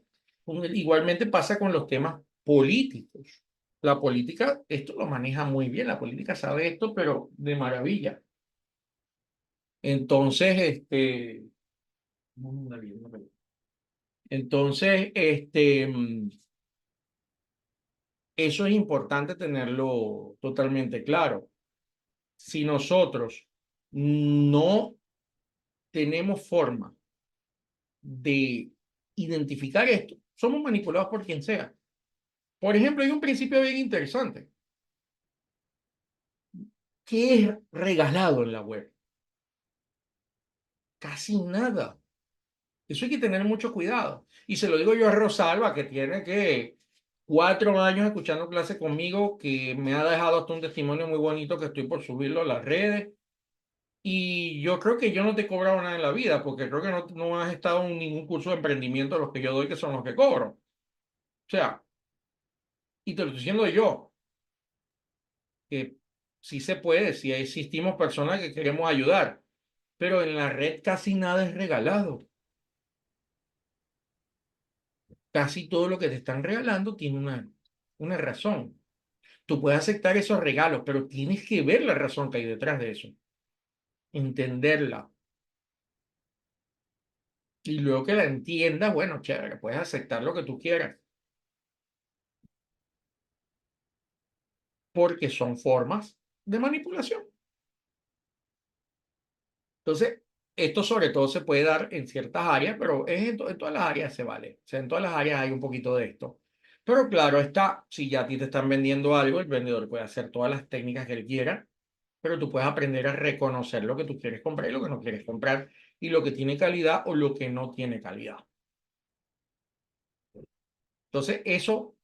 Igualmente pasa con los temas políticos. La política, esto lo maneja muy bien, la política sabe esto, pero de maravilla. Entonces, eso es importante tenerlo totalmente claro. Si nosotros no tenemos forma de identificar esto, somos manipulados por quien sea. Por ejemplo, hay un principio bien interesante que es regalado en la web. Casi nada. Eso hay que tener mucho cuidado. Y se lo digo yo a Rosalba, que tiene que 4 años escuchando clases conmigo, que me ha dejado hasta un testimonio muy bonito que estoy por subirlo a las redes. Y yo creo que yo no te he cobrado nada en la vida, porque creo que no has estado en ningún curso de emprendimiento de los que yo doy, que son los que cobro. O sea, y te lo estoy diciendo yo, que sí se puede, sí existimos personas que queremos ayudar, pero en la red casi nada es regalado. Casi todo lo que te están regalando tiene una razón. Tú puedes aceptar esos regalos, pero tienes que ver la razón que hay detrás de eso, entenderla. Y luego que la entiendas, bueno, chévere, puedes aceptar lo que tú quieras, porque son formas de manipulación. Entonces, esto sobre todo se puede dar en ciertas áreas, pero en todas las áreas se vale. O sea, en todas las áreas hay un poquito de esto. Pero claro está, si ya a ti te están vendiendo algo, el vendedor puede hacer todas las técnicas que él quiera, pero tú puedes aprender a reconocer lo que tú quieres comprar y lo que no quieres comprar, y lo que tiene calidad o lo que no tiene calidad. Entonces, eso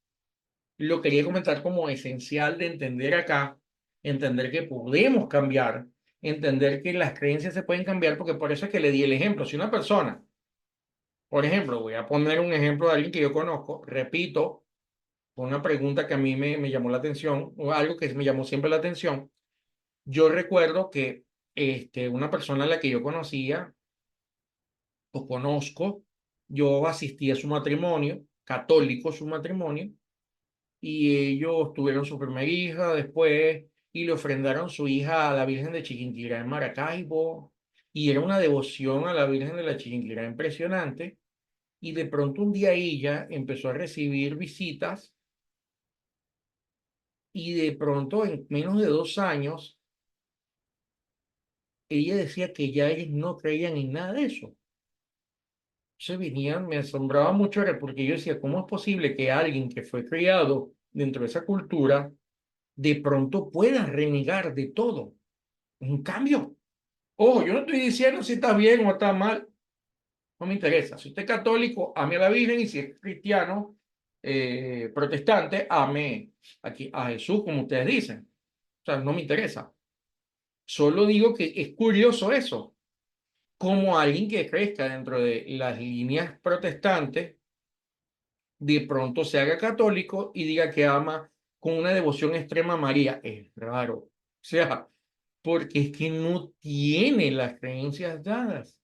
lo quería comentar como esencial de entender acá, entender que podemos cambiar, entender que las creencias se pueden cambiar, porque por eso es que le di el ejemplo. Si una persona, por ejemplo, voy a poner un ejemplo de alguien que yo conozco, repito, una pregunta que a mí me llamó la atención, o algo que me llamó siempre la atención. Yo recuerdo que una persona a la que yo conocía, o conozco, yo asistí a su matrimonio, católico su matrimonio, y ellos tuvieron su primera hija después y le ofrendaron su hija a la Virgen de Chiquinquirá en Maracaibo, y era una devoción a la Virgen de la Chiquinquirá impresionante, y de pronto un día ella empezó a recibir visitas y de pronto en menos de 2 años ella decía que ya ellos no creían en nada de eso. Se venían, me asombraba mucho era porque yo decía, ¿cómo es posible que alguien que fue criado dentro de esa cultura de pronto pueda renegar de todo? Un cambio. Ojo, yo no estoy diciendo si está bien o está mal, no me interesa. Si usted es católico, ame a la Virgen, y si es cristiano, protestante, ame aquí a Jesús, como ustedes dicen. O sea, no me interesa. Solo digo que es curioso eso, como alguien que crezca dentro de las líneas protestantes, de pronto se haga católico y diga que ama con una devoción extrema a María. Es raro. O sea, porque es que no tiene las creencias dadas.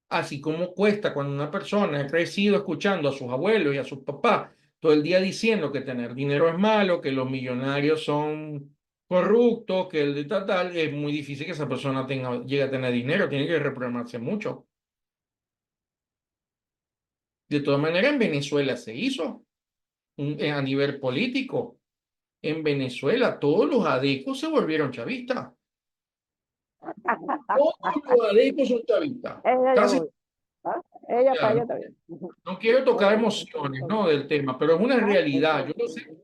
Así como cuesta cuando una persona ha crecido escuchando a sus abuelos y a sus papás todo el día diciendo que tener dinero es malo, que los millonarios son corruptos, que el de tal, es muy difícil que esa persona llegue a tener dinero, tiene que reprogramarse mucho. De todas maneras, en Venezuela se hizo a nivel político. En Venezuela todos los adecos se volvieron chavistas. Todos los adecos son chavistas. Ella ya Casi, voy. ¿Ah? Ella está, ya, ella no, está bien. no quiero tocar emociones, ¿no? Del tema, pero es una Ah, realidad. Yo no sé,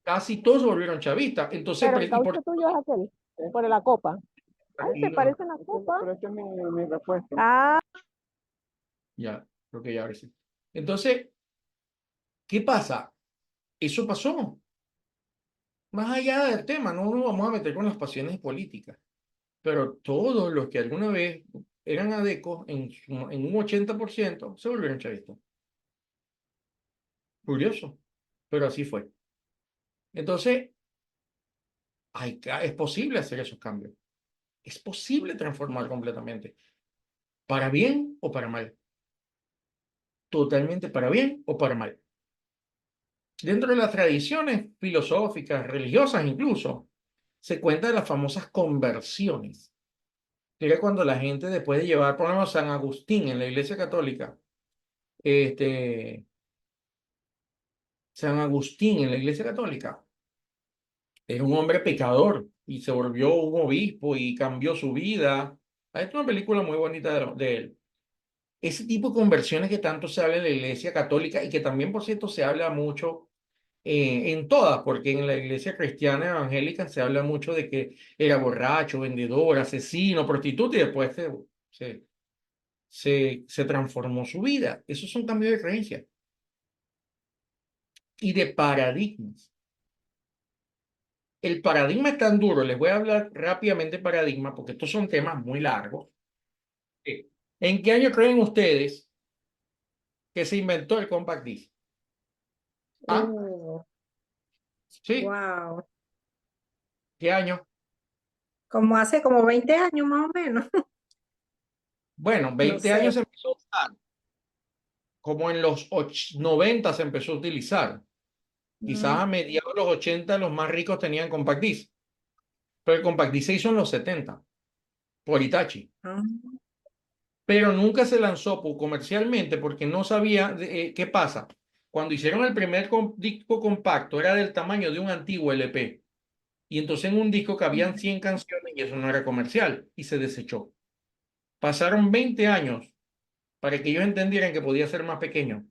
casi todos se volvieron chavistas. Entonces, pero el y por caucho tuyo es aquel, por la copa. Ay, ¿te tranquilo, parece una copa? Pero esta es mi respuesta. Ah, ya, creo que ya ahora sí. Entonces, ¿qué pasa? Eso pasó. Más allá del tema, no nos vamos a meter con las pasiones políticas, pero todos los que alguna vez eran adecos en un 80% se volvieron chavistas. Curioso, pero así fue. Entonces, es posible hacer esos cambios. Es posible transformar completamente, para bien o para mal. Totalmente para bien o para mal. Dentro de las tradiciones filosóficas, religiosas incluso, se cuenta de las famosas conversiones. Que era cuando la gente, después de llevar, por ejemplo, San Agustín en la Iglesia Católica, este, San Agustín en la Iglesia Católica era un hombre pecador y se volvió un obispo y cambió su vida. Hay una película muy bonita de él. Ese tipo de conversiones que tanto se habla en la Iglesia Católica y que también, por cierto, se habla mucho en todas, porque en la Iglesia cristiana evangélica se habla mucho de que era borracho, vendedor, asesino, prostituta y después se transformó su vida. Esos son cambios de creencia y de paradigmas. El paradigma es tan duro, les voy a hablar rápidamente de paradigma porque estos son temas muy largos. Sí. ¿En qué año creen ustedes que se inventó el compact disc? ¿Ah? ¿Sí? Wow. ¿Qué año? Como hace como 20 años más o menos. Bueno, No 20 años sé. se empezó a usar, como en los 90 se empezó a utilizar. Quizás Mm, a mediados de los 80 los más ricos tenían compact disc, pero el compact disc se hizo en los 70 por Hitachi. ah, Pero nunca se lanzó comercialmente porque no sabía qué pasa. Cuando hicieron el primer disco compacto era del tamaño de un antiguo LP. Y entonces en un disco cabían 100 canciones y eso no era comercial y se desechó. Pasaron 20 años para que ellos entendieran que podía ser más pequeño.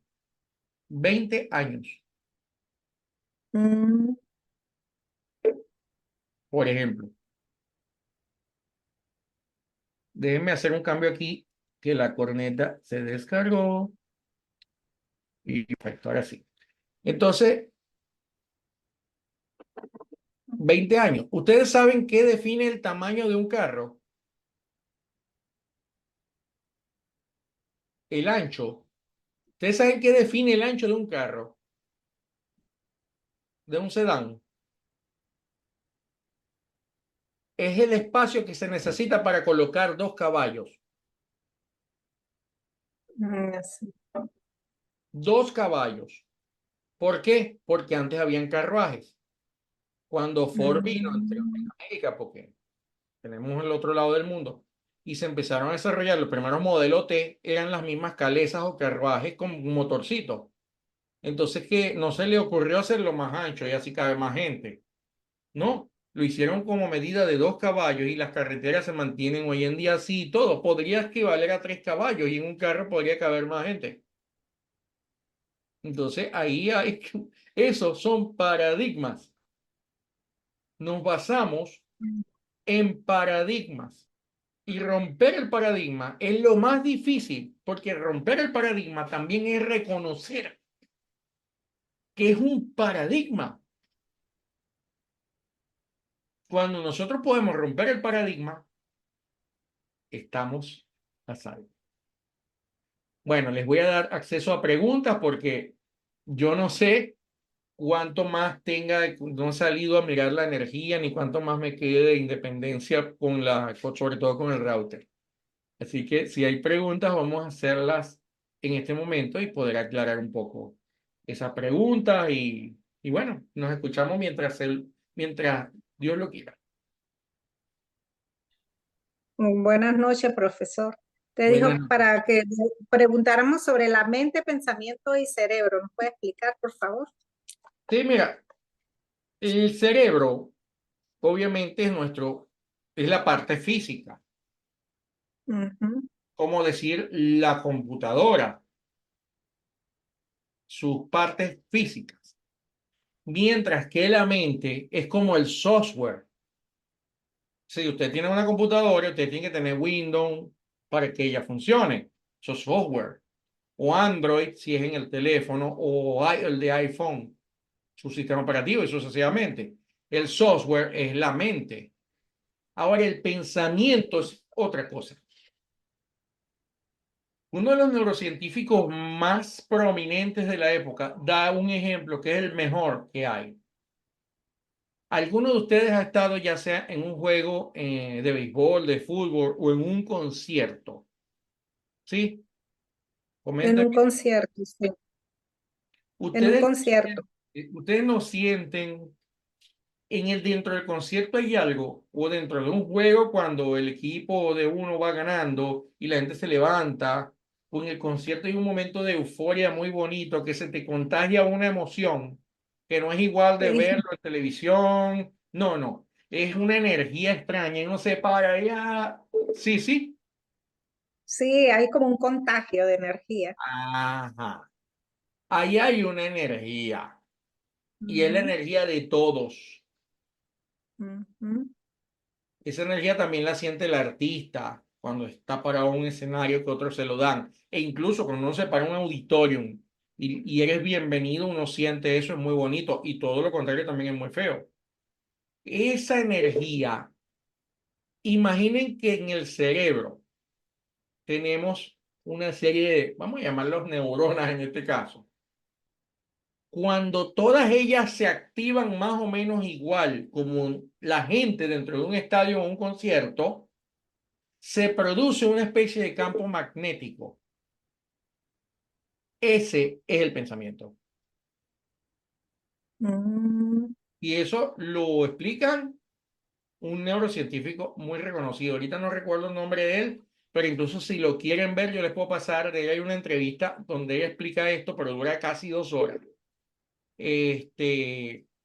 20 años, mm, por ejemplo. Déjenme hacer un cambio aquí, que la corneta se descargó. Y perfecto, ahora sí. Entonces, 20 años. ¿Ustedes saben qué define el tamaño de un carro? El ancho. ¿Ustedes saben qué define el ancho de un carro? De un sedán. Es el espacio que se necesita para colocar dos caballos. sí. Dos caballos. ¿Por qué? Porque antes habían carruajes. Cuando Ford vino entre Mm, América, porque tenemos el otro lado del mundo, y se empezaron a desarrollar los primeros modelos T, eran las mismas calesas o carruajes con un motorcito. Entonces, que no se le ocurrió hacerlo más ancho y así cabe más gente. No, lo hicieron como medida de dos caballos y las carreteras se mantienen hoy en día así y todo. Podría equivaler a tres caballos y en un carro podría caber más gente. Entonces, ahí hay, esos son paradigmas. Nos basamos en paradigmas. Y romper el paradigma es lo más difícil, porque romper el paradigma también es reconocer que es un paradigma. Cuando nosotros podemos romper el paradigma, estamos a salvo. Bueno, les voy a dar acceso a preguntas porque yo no sé cuánto más tenga, no he salido a mirar la energía, ni cuánto más me quede de independencia sobre todo con el router. Así que si hay preguntas, vamos a hacerlas en este momento y poder aclarar un poco esas preguntas y bueno, nos escuchamos mientras Dios lo quiera. Buenas noches, profesor. Te Buenas dijo noches. para que preguntáramos sobre la mente, pensamiento y cerebro. ¿Nos puede explicar, por favor? Sí, mira, el cerebro obviamente es la parte física, Ujú. como decir la computadora, sus partes físicas, mientras que la mente es como el software. Si usted tiene una computadora, usted tiene que tener Windows para que ella funcione, eso es software, o Android si es en el teléfono, o el de iPhone, su sistema operativo y sucesivamente. El software es la mente. Ahora, el pensamiento es otra cosa. Uno de los neurocientíficos más prominentes de la época da un ejemplo que es el mejor que hay. ¿Alguno de ustedes ha estado ya sea en un juego de béisbol, de fútbol o en un concierto? ¿Sí? En Comenten. un concierto, sí. En un ¿Ustedes, concierto. ustedes no sienten dentro del concierto hay algo, o dentro de un juego cuando el equipo de uno va ganando y la gente se levanta, o en el concierto hay un momento de euforia muy bonito que se te contagia una emoción que no es igual de Sí, verlo en televisión, no, no, es una energía extraña y uno se para allá, sí, sí, sí, hay como un contagio de energía. ajá, ahí hay una energía y es la Ujú, energía de todos. ujú. Esa energía también la siente el artista cuando está parado en un escenario que otros se lo dan. E incluso cuando uno se para en un auditorium y eres bienvenido, uno siente eso, es muy bonito. Y todo lo contrario también es muy feo. Esa energía, imaginen que en el cerebro tenemos una serie de, vamos a llamarlos neuronas en este caso. Cuando todas ellas se activan más o menos igual como la gente dentro de un estadio o un concierto, se produce una especie de campo magnético. Ese es el pensamiento. Mm, Y eso lo explican un neurocientífico muy reconocido. Ahorita no recuerdo el nombre de él, pero incluso si lo quieren ver, yo les puedo pasar. De él hay una entrevista donde ella explica esto, pero dura casi 2 horas.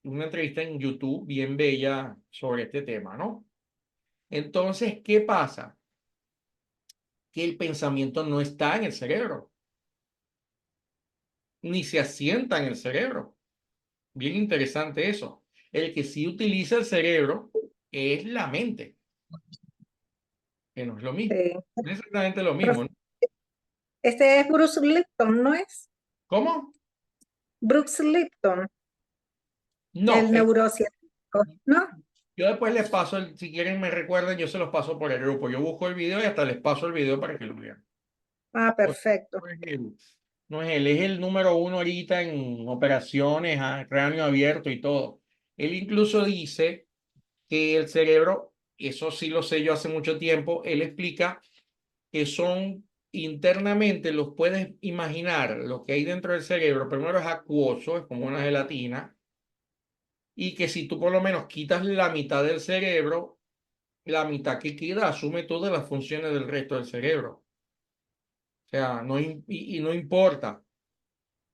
Una entrevista en YouTube bien bella sobre este tema, ¿no? Entonces, ¿qué pasa? Que el pensamiento no está en el cerebro, ni se asienta en el cerebro. Bien interesante eso. El que sí utiliza el cerebro es la mente, que no es lo mismo. sí. No es exactamente lo mismo, Prof- ¿no? Este es Bruce Lipton, ¿no es? ¿Cómo? Bruce Lipton, No. el neurocientífico, ¿no? Yo después les paso, si quieren me recuerden, yo se los paso por el grupo. Yo busco el video y hasta les paso el video para que lo vean. Ah, Porque perfecto. no es él, no es él, es el número uno ahorita en operaciones, cráneo abierto y todo. Él incluso dice que el cerebro, eso sí lo sé yo hace mucho tiempo, él explica que son internamente, los puedes imaginar, lo que hay dentro del cerebro, primero es acuoso, es como una gelatina, y que si tú por lo menos quitas la mitad del cerebro, la mitad que queda asume todas las funciones del resto del cerebro. O sea, y no importa,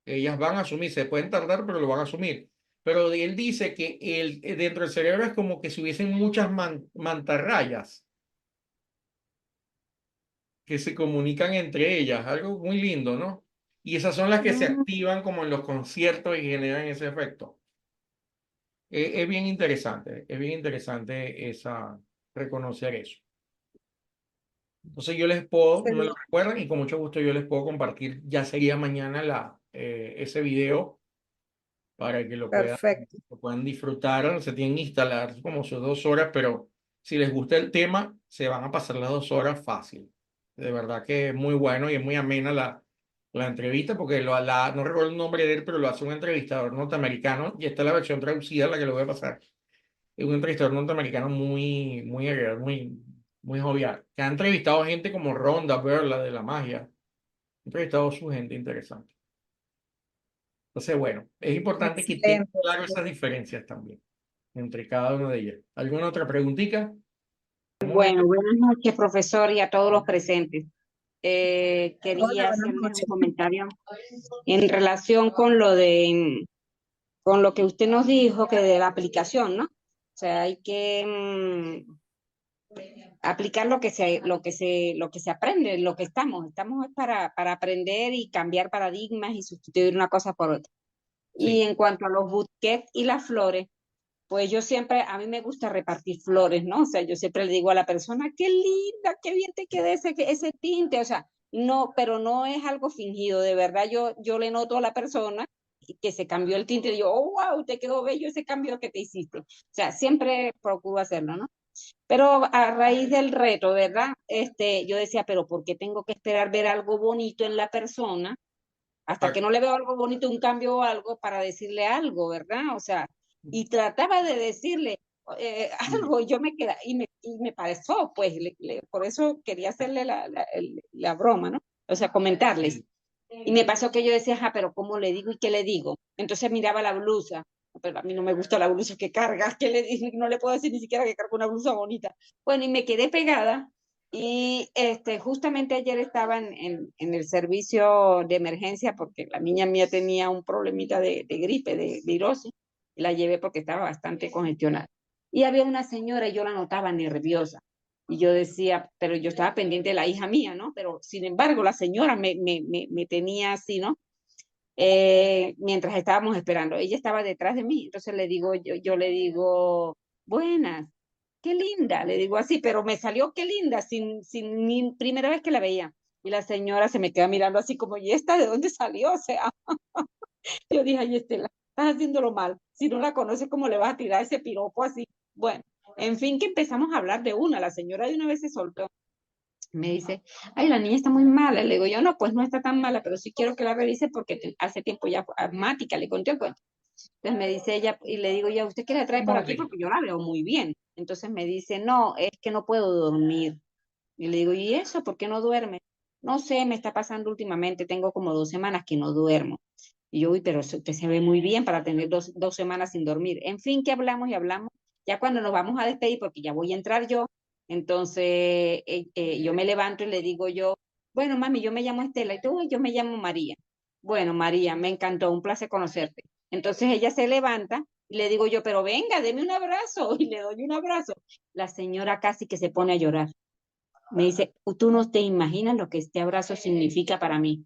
ellas van a asumir, se pueden tardar, pero lo van a asumir. Pero él dice que dentro del cerebro es como que si hubiesen muchas mantarrayas que se comunican entre ellas, algo muy lindo, ¿no? Y esas son las que se Mm, activan como en los conciertos y generan ese efecto. Es bien interesante reconocer eso. Entonces yo les puedo, me lo sí. recuerdan y con mucho gusto yo les puedo compartir, ya sería mañana ese video para que Perfecto. lo puedan disfrutar. Se tienen que instalar como sus 2 horas, pero si les gusta el tema, se van a pasar las 2 horas fácil. De verdad que es muy bueno y es muy amena la entrevista, porque no recuerdo el nombre de él, pero lo hace un entrevistador norteamericano y esta es la versión traducida, la que lo voy a pasar. Es un entrevistador norteamericano muy agradable, muy jovial, que ha entrevistado a gente como Rhonda Byrne, la de la magia. Ha entrevistado a su gente interesante. Entonces, bueno, es importante que tengan Excelente. claro esas diferencias también entre cada una de ellas. ¿Alguna otra preguntita? Bueno, buenas noches, profesor, y a todos los presentes. Hola, Quería buenas hacerles un noches. comentario en relación con lo que usted nos dijo que de la aplicación, ¿no? O sea, hay que aplicar lo que se aprende, lo que estamos es para aprender y cambiar paradigmas y sustituir una cosa por otra. Y Sí. en cuanto a los bouquets y las flores, pues yo siempre, a mí me gusta repartir flores, ¿no? O sea, yo siempre le digo a la persona, qué linda, qué bien te queda ese tinte, o sea, no, pero no es algo fingido, de verdad yo le noto a la persona que se cambió el tinte, y yo, oh, wow, te quedó bello ese cambio que te hiciste. O sea, siempre procuro hacerlo, ¿no? Pero a raíz del reto, ¿verdad? Yo decía, pero ¿por qué tengo que esperar ver algo bonito en la persona hasta que no le veo algo bonito, un cambio o algo para decirle algo, ¿verdad? O sea, y trataba de decirle algo y yo me quedé, y me pareció, pues, por eso quería hacerle la broma, ¿no? O sea, comentarles. Y me pasó que yo decía, ajá, pero ¿cómo le digo y qué le digo? Entonces miraba la blusa, pero a mí no me gusta la blusa que carga, ¿qué le digo? No le puedo decir ni siquiera que carga una blusa bonita. Bueno, y me quedé pegada y justamente ayer estaba en el servicio de emergencia porque la niña mía tenía un problemita de gripe, de virosis, y la llevé porque estaba bastante congestionada. Y había una señora y yo la notaba nerviosa. Y yo decía, pero yo estaba pendiente de la hija mía, ¿no? Pero sin embargo, la señora me tenía así, ¿no? Mientras estábamos esperando. Ella estaba detrás de mí. Entonces yo le digo, buenas, qué linda, le digo así, pero me salió qué linda, sin ni primera vez que la veía. Y la señora se me queda mirando así como, ¿y esta de dónde salió? O sea, yo dije, ay, Estela, estás haciéndolo mal. Si no la conoces, ¿cómo le vas a tirar ese piropo así? Bueno, en fin, que empezamos a hablar de una. La señora de una vez se soltó. Me dice, ay, la niña está muy mala. Le digo yo, no, pues no está tan mala, pero sí quiero que la revise porque hace tiempo ya fue asmática, le conté el cuento. Entonces me dice ella, y le digo yo, ¿usted qué la trae Un por aquí? momentito. Porque yo la veo muy bien. Entonces me dice, no, es que no puedo dormir. Y le digo, ¿y eso? ¿Por qué no duerme? No sé, me está pasando últimamente, tengo como 2 semanas que no duermo. Y yo, uy, pero usted se ve muy bien para tener dos semanas sin dormir. En fin, que hablamos y hablamos. Ya cuando nos vamos a despedir, porque ya voy a entrar yo, entonces yo me levanto y le digo yo, bueno, mami, yo me llamo Estela y tú, yo me llamo María. Bueno, María, me encantó, un placer conocerte. Entonces ella se levanta y le digo yo, pero venga, deme un abrazo. Y le doy un abrazo. La señora casi que se pone a llorar. Me dice, tú no te imaginas lo que este abrazo significa para mí.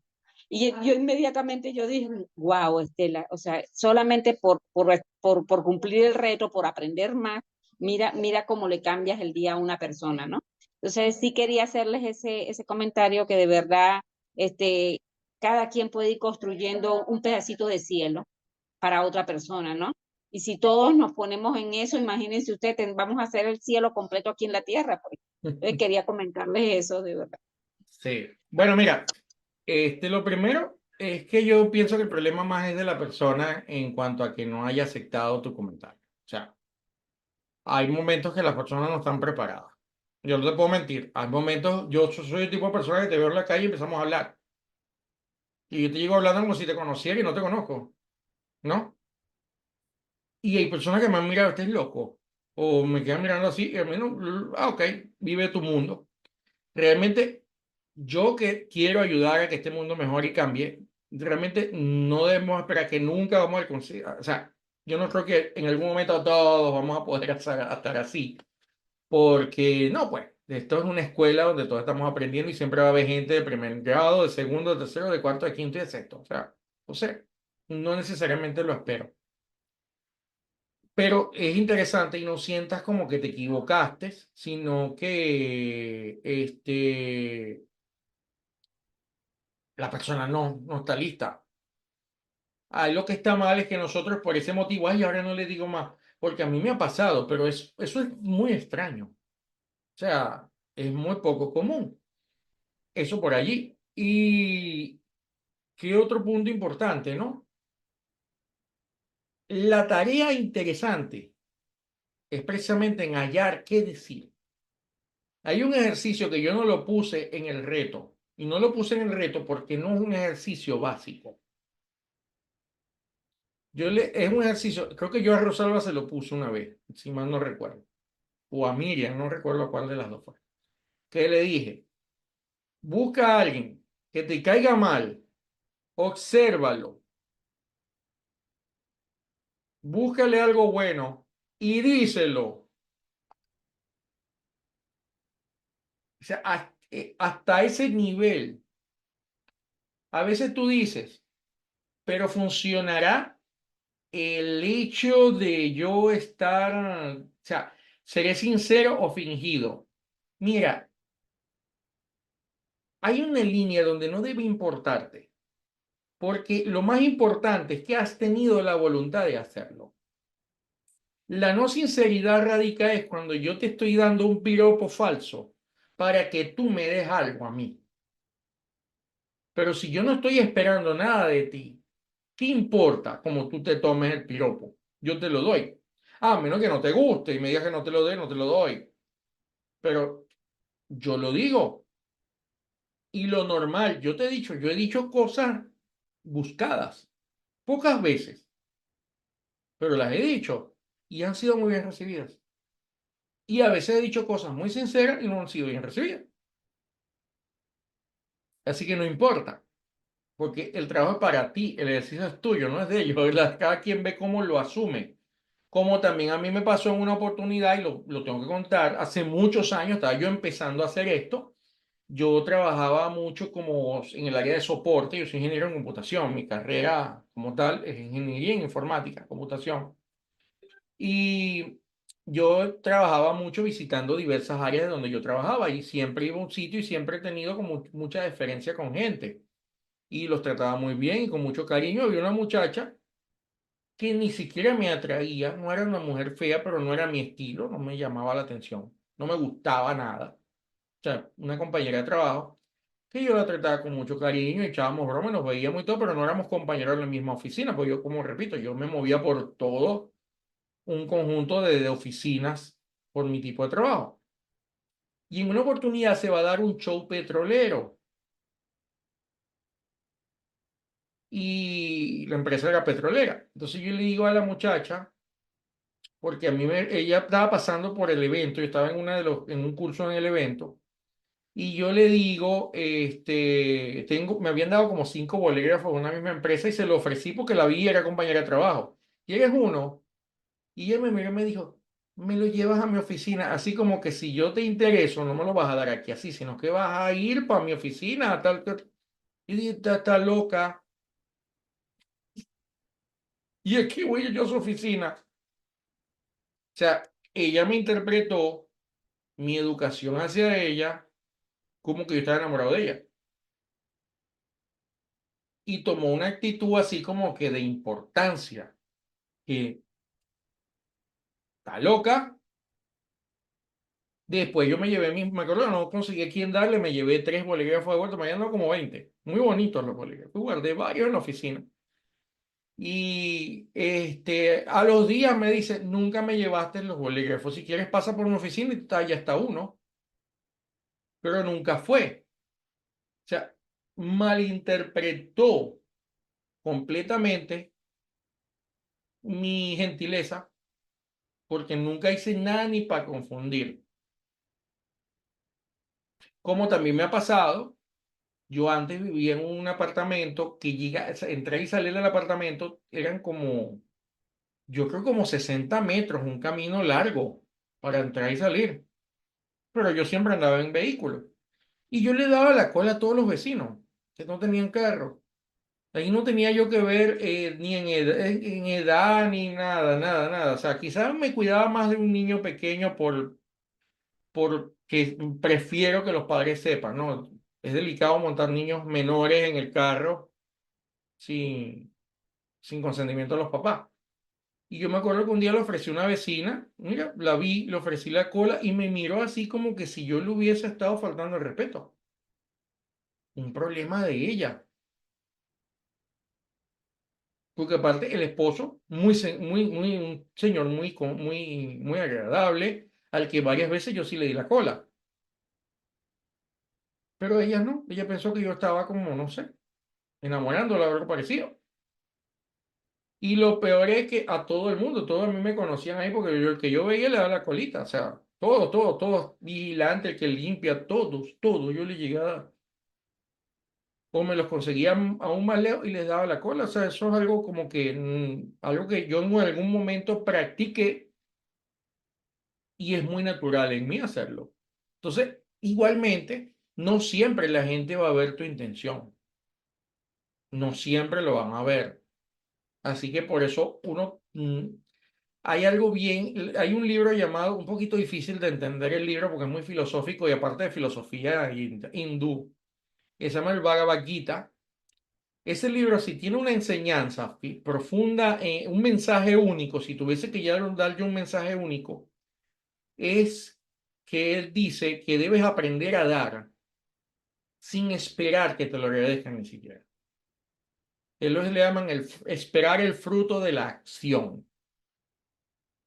Y yo inmediatamente yo dije, wow, Estela, o sea, solamente por cumplir el reto, por aprender más, mira cómo le cambias el día a una persona, ¿no? Entonces sí quería hacerles ese comentario que de verdad, este, cada quien puede ir construyendo un pedacito de cielo para otra persona, ¿no? Y si todos nos ponemos en eso, imagínense ustedes, vamos a hacer el cielo completo aquí en la tierra, pues. Entonces quería comentarles eso, de verdad. Sí. Bueno, mira, lo primero es que yo pienso que el problema más es de la persona en cuanto a que no haya aceptado tu comentario. O sea, hay momentos que las personas no están preparadas. Yo no te puedo mentir. Hay momentos, yo soy el tipo de persona que te veo en la calle y empezamos a hablar. Y yo te llego hablando como si te conociera y no te conozco, ¿no? Y hay personas que me han mirado, ¿estás loco? O me quedan mirando así y a mí no, ok, vive tu mundo. Realmente, yo que quiero ayudar a que este mundo mejore y cambie, realmente no debemos esperar que nunca vamos a conseguir, o sea, yo no creo que en algún momento todos vamos a poder estar así, porque no, pues, esto es una escuela donde todos estamos aprendiendo y siempre va a haber gente de primer grado, de segundo, de tercero, de cuarto, de quinto y de sexto, o sea, no necesariamente lo espero. Pero es interesante y no sientas como que te equivocaste, sino que la persona no está lista. Ahí lo que está mal es que nosotros por ese motivo, ay, ahora no le digo más, porque a mí me ha pasado, pero eso es muy extraño. O sea, es muy poco común. Eso por allí. ¿Y qué otro punto importante, no? La tarea interesante es precisamente en hallar qué decir. Hay un ejercicio que yo no lo puse en el reto, y no lo puse en el reto porque no es un ejercicio básico. Es un ejercicio, creo que yo a Rosalba se lo puse una vez, si mal no recuerdo, o a Miriam, no recuerdo cuál de las dos fue, que le dije, busca a alguien que te caiga mal, obsérvalo, búscale algo bueno y díselo. O sea, hasta ese nivel. A veces tú dices, pero funcionará el hecho de yo estar, o sea, seré sincero o fingido. Mira, hay una línea donde no debe importarte, porque lo más importante es que has tenido la voluntad de hacerlo. La no sinceridad radica es cuando yo te estoy dando un piropo falso para que tú me des algo a mí. Pero si yo no estoy esperando nada de ti, ¿qué importa cómo tú te tomes el piropo? Yo te lo doy. A menos que no te guste y me digas que no te lo dé, no te lo doy. Pero yo lo digo. Y lo normal, yo te he dicho, yo he dicho cosas buscadas, pocas veces, pero las he dicho y han sido muy bien recibidas. Y a veces he dicho cosas muy sinceras y no han sido bien recibidas. Así que no importa, porque el trabajo es para ti, el ejercicio es tuyo, no es de ellos. ¿Verdad? Cada quien ve cómo lo asume. Como también a mí me pasó en una oportunidad, y lo tengo que contar, hace muchos años estaba yo empezando a hacer esto. Yo trabajaba mucho como en el área de soporte, yo soy ingeniero en computación, mi carrera como tal es ingeniería en informática, computación. Y yo trabajaba mucho visitando diversas áreas de donde yo trabajaba y siempre iba a un sitio y siempre he tenido como mucha deferencia con gente y los trataba muy bien y con mucho cariño. Había una muchacha que ni siquiera me atraía, no era una mujer fea, pero no era mi estilo, no me llamaba la atención, no me gustaba nada. O sea, una compañera de trabajo que yo la trataba con mucho cariño, echábamos bromas, nos veíamos y todo, pero no éramos compañeros en la misma oficina, pues yo, como repito, yo me movía por todo un conjunto de oficinas por mi tipo de trabajo. Y en una oportunidad se va a dar un show petrolero y la empresa era petrolera. Entonces yo le digo a la muchacha, porque ella estaba pasando por el evento, yo estaba en un curso en el evento, y yo le digo, me habían dado como 5 bolígrafos de una misma empresa y se lo ofrecí porque la vi y era compañera de trabajo. Y eres uno. Y ella me miró y me dijo, me lo llevas a mi oficina, así como que si yo te intereso, no me lo vas a dar aquí así, sino que vas a ir para mi oficina, tal. Y dije, está loca. Y es que voy yo a su oficina. O sea, ella me interpretó mi educación hacia ella como que yo estaba enamorado de ella. Y tomó una actitud así como que de importancia, que está loca. Después yo me acuerdo que no conseguí a quién darle, me llevé 3 bolígrafos de vuelta, me habían dado como 20. Muy bonitos los bolígrafos. Guardé varios en la oficina. Y a los días me dice, nunca me llevaste los bolígrafos. Si quieres pasa por mi oficina y ya está uno. Pero nunca fue. O sea, malinterpretó completamente mi gentileza porque nunca hice nada ni para confundir. Como también me ha pasado, yo antes vivía en un apartamento que entrar y salir del apartamento eran como, yo creo como 60 metros, un camino largo para entrar y salir. Pero yo siempre andaba en vehículo. Y yo le daba la cola a todos los vecinos que no tenían carro. Ahí no tenía yo que ver ni en edad ni nada. O sea, quizás me cuidaba más de un niño pequeño porque prefiero que los padres sepan, ¿no? Es delicado montar niños menores en el carro. Sí. sin consentimiento de los papás. Y yo me acuerdo que un día le ofrecí a una vecina, mira, la vi, le ofrecí la cola y me miró así como que si yo le hubiese estado faltando el respeto. Un problema de ella. Porque aparte el esposo, un señor muy agradable, al que varias veces yo sí le di la cola. Pero ella no, ella pensó que yo estaba como, no sé, enamorándola o algo parecido. Y lo peor es que a todo el mundo, todos a mí me conocían ahí porque yo, el que yo veía le daba la colita, o sea, todos, vigilante, el que limpia, todos, yo le llegaba, o me los conseguía aún más lejos y les daba la cola, o sea, eso es algo como que, algo que yo en algún momento practiqué y es muy natural en mí hacerlo. Entonces, igualmente, no siempre la gente va a ver tu intención, no siempre lo van a ver. Así que por eso hay algo bien, hay un libro llamado, un poquito difícil de entender el libro porque es muy filosófico y aparte de filosofía hindú, que se llama el Bhagavad Gita. Ese libro, si tiene una enseñanza profunda, un mensaje único, si tuviese que ya darle un mensaje único, es que él dice que debes aprender a dar sin esperar que te lo agradezcan ni siquiera. Ellos le llaman esperar el fruto de la acción.